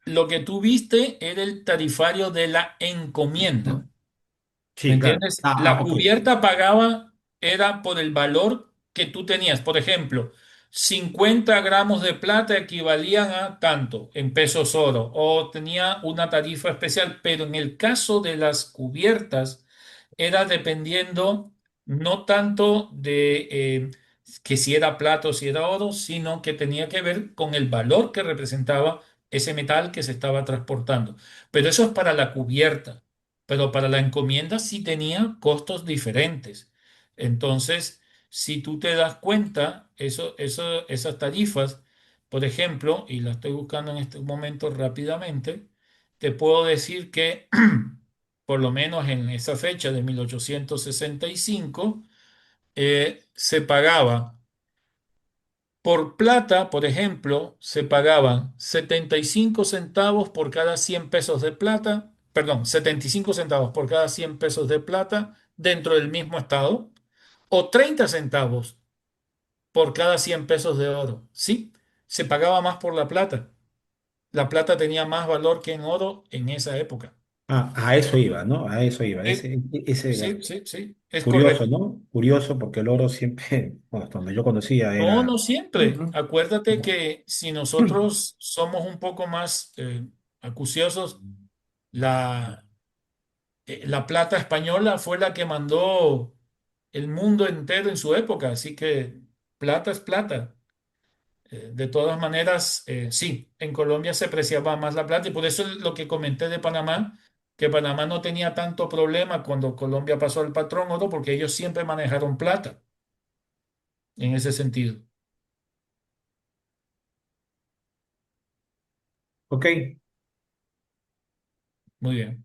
Lo que tú viste era el tarifario de la encomienda. ¿Me Sí, claro. entiendes? La Ok. cubierta pagaba era por el valor que tú tenías. Por ejemplo, 50 gramos de plata equivalían a tanto en pesos oro o tenía una tarifa especial, pero en el caso de las cubiertas era dependiendo no tanto de que si era plata o si era oro, sino que tenía que ver con el valor que representaba ese metal que se estaba transportando. Pero eso es para la cubierta, pero para la encomienda sí tenía costos diferentes. Entonces, si tú te das cuenta, esas tarifas, por ejemplo, y la estoy buscando en este momento rápidamente, te puedo decir que por lo menos en esa fecha de 1865, se pagaba por plata, por ejemplo, se pagaban 75 centavos por cada 100 pesos de plata, perdón, 75 centavos por cada 100 pesos de plata dentro del mismo estado, o 30 centavos por cada 100 pesos de oro. Sí, se pagaba más por la plata. La plata tenía más valor que en oro en esa época. A eso iba, ¿no? A eso iba. Sí, Ese sí, sí, sí, es curioso, correcto. ¿no? Curioso porque el oro siempre, bueno, hasta donde yo conocía No, era... no siempre. Ujú. Acuérdate que si nosotros somos un poco más acuciosos, la, la plata española fue la que mandó el mundo entero en su época, así que plata es plata. De todas maneras, sí, en Colombia se apreciaba más la plata y por eso es lo que comenté de Panamá, que Panamá no tenía tanto problema cuando Colombia pasó al patrón oro, porque ellos siempre manejaron plata en ese sentido. Ok, Muy bien.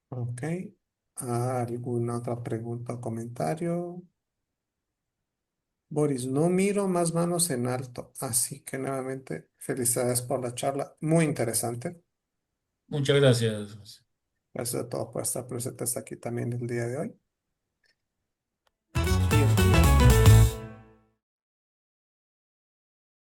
Ok. ¿Alguna otra pregunta o comentario? Boris, no miro más manos en alto, así que nuevamente felicidades por la charla, muy interesante. Muchas gracias. Gracias a todos por estar presentes aquí también el día de hoy.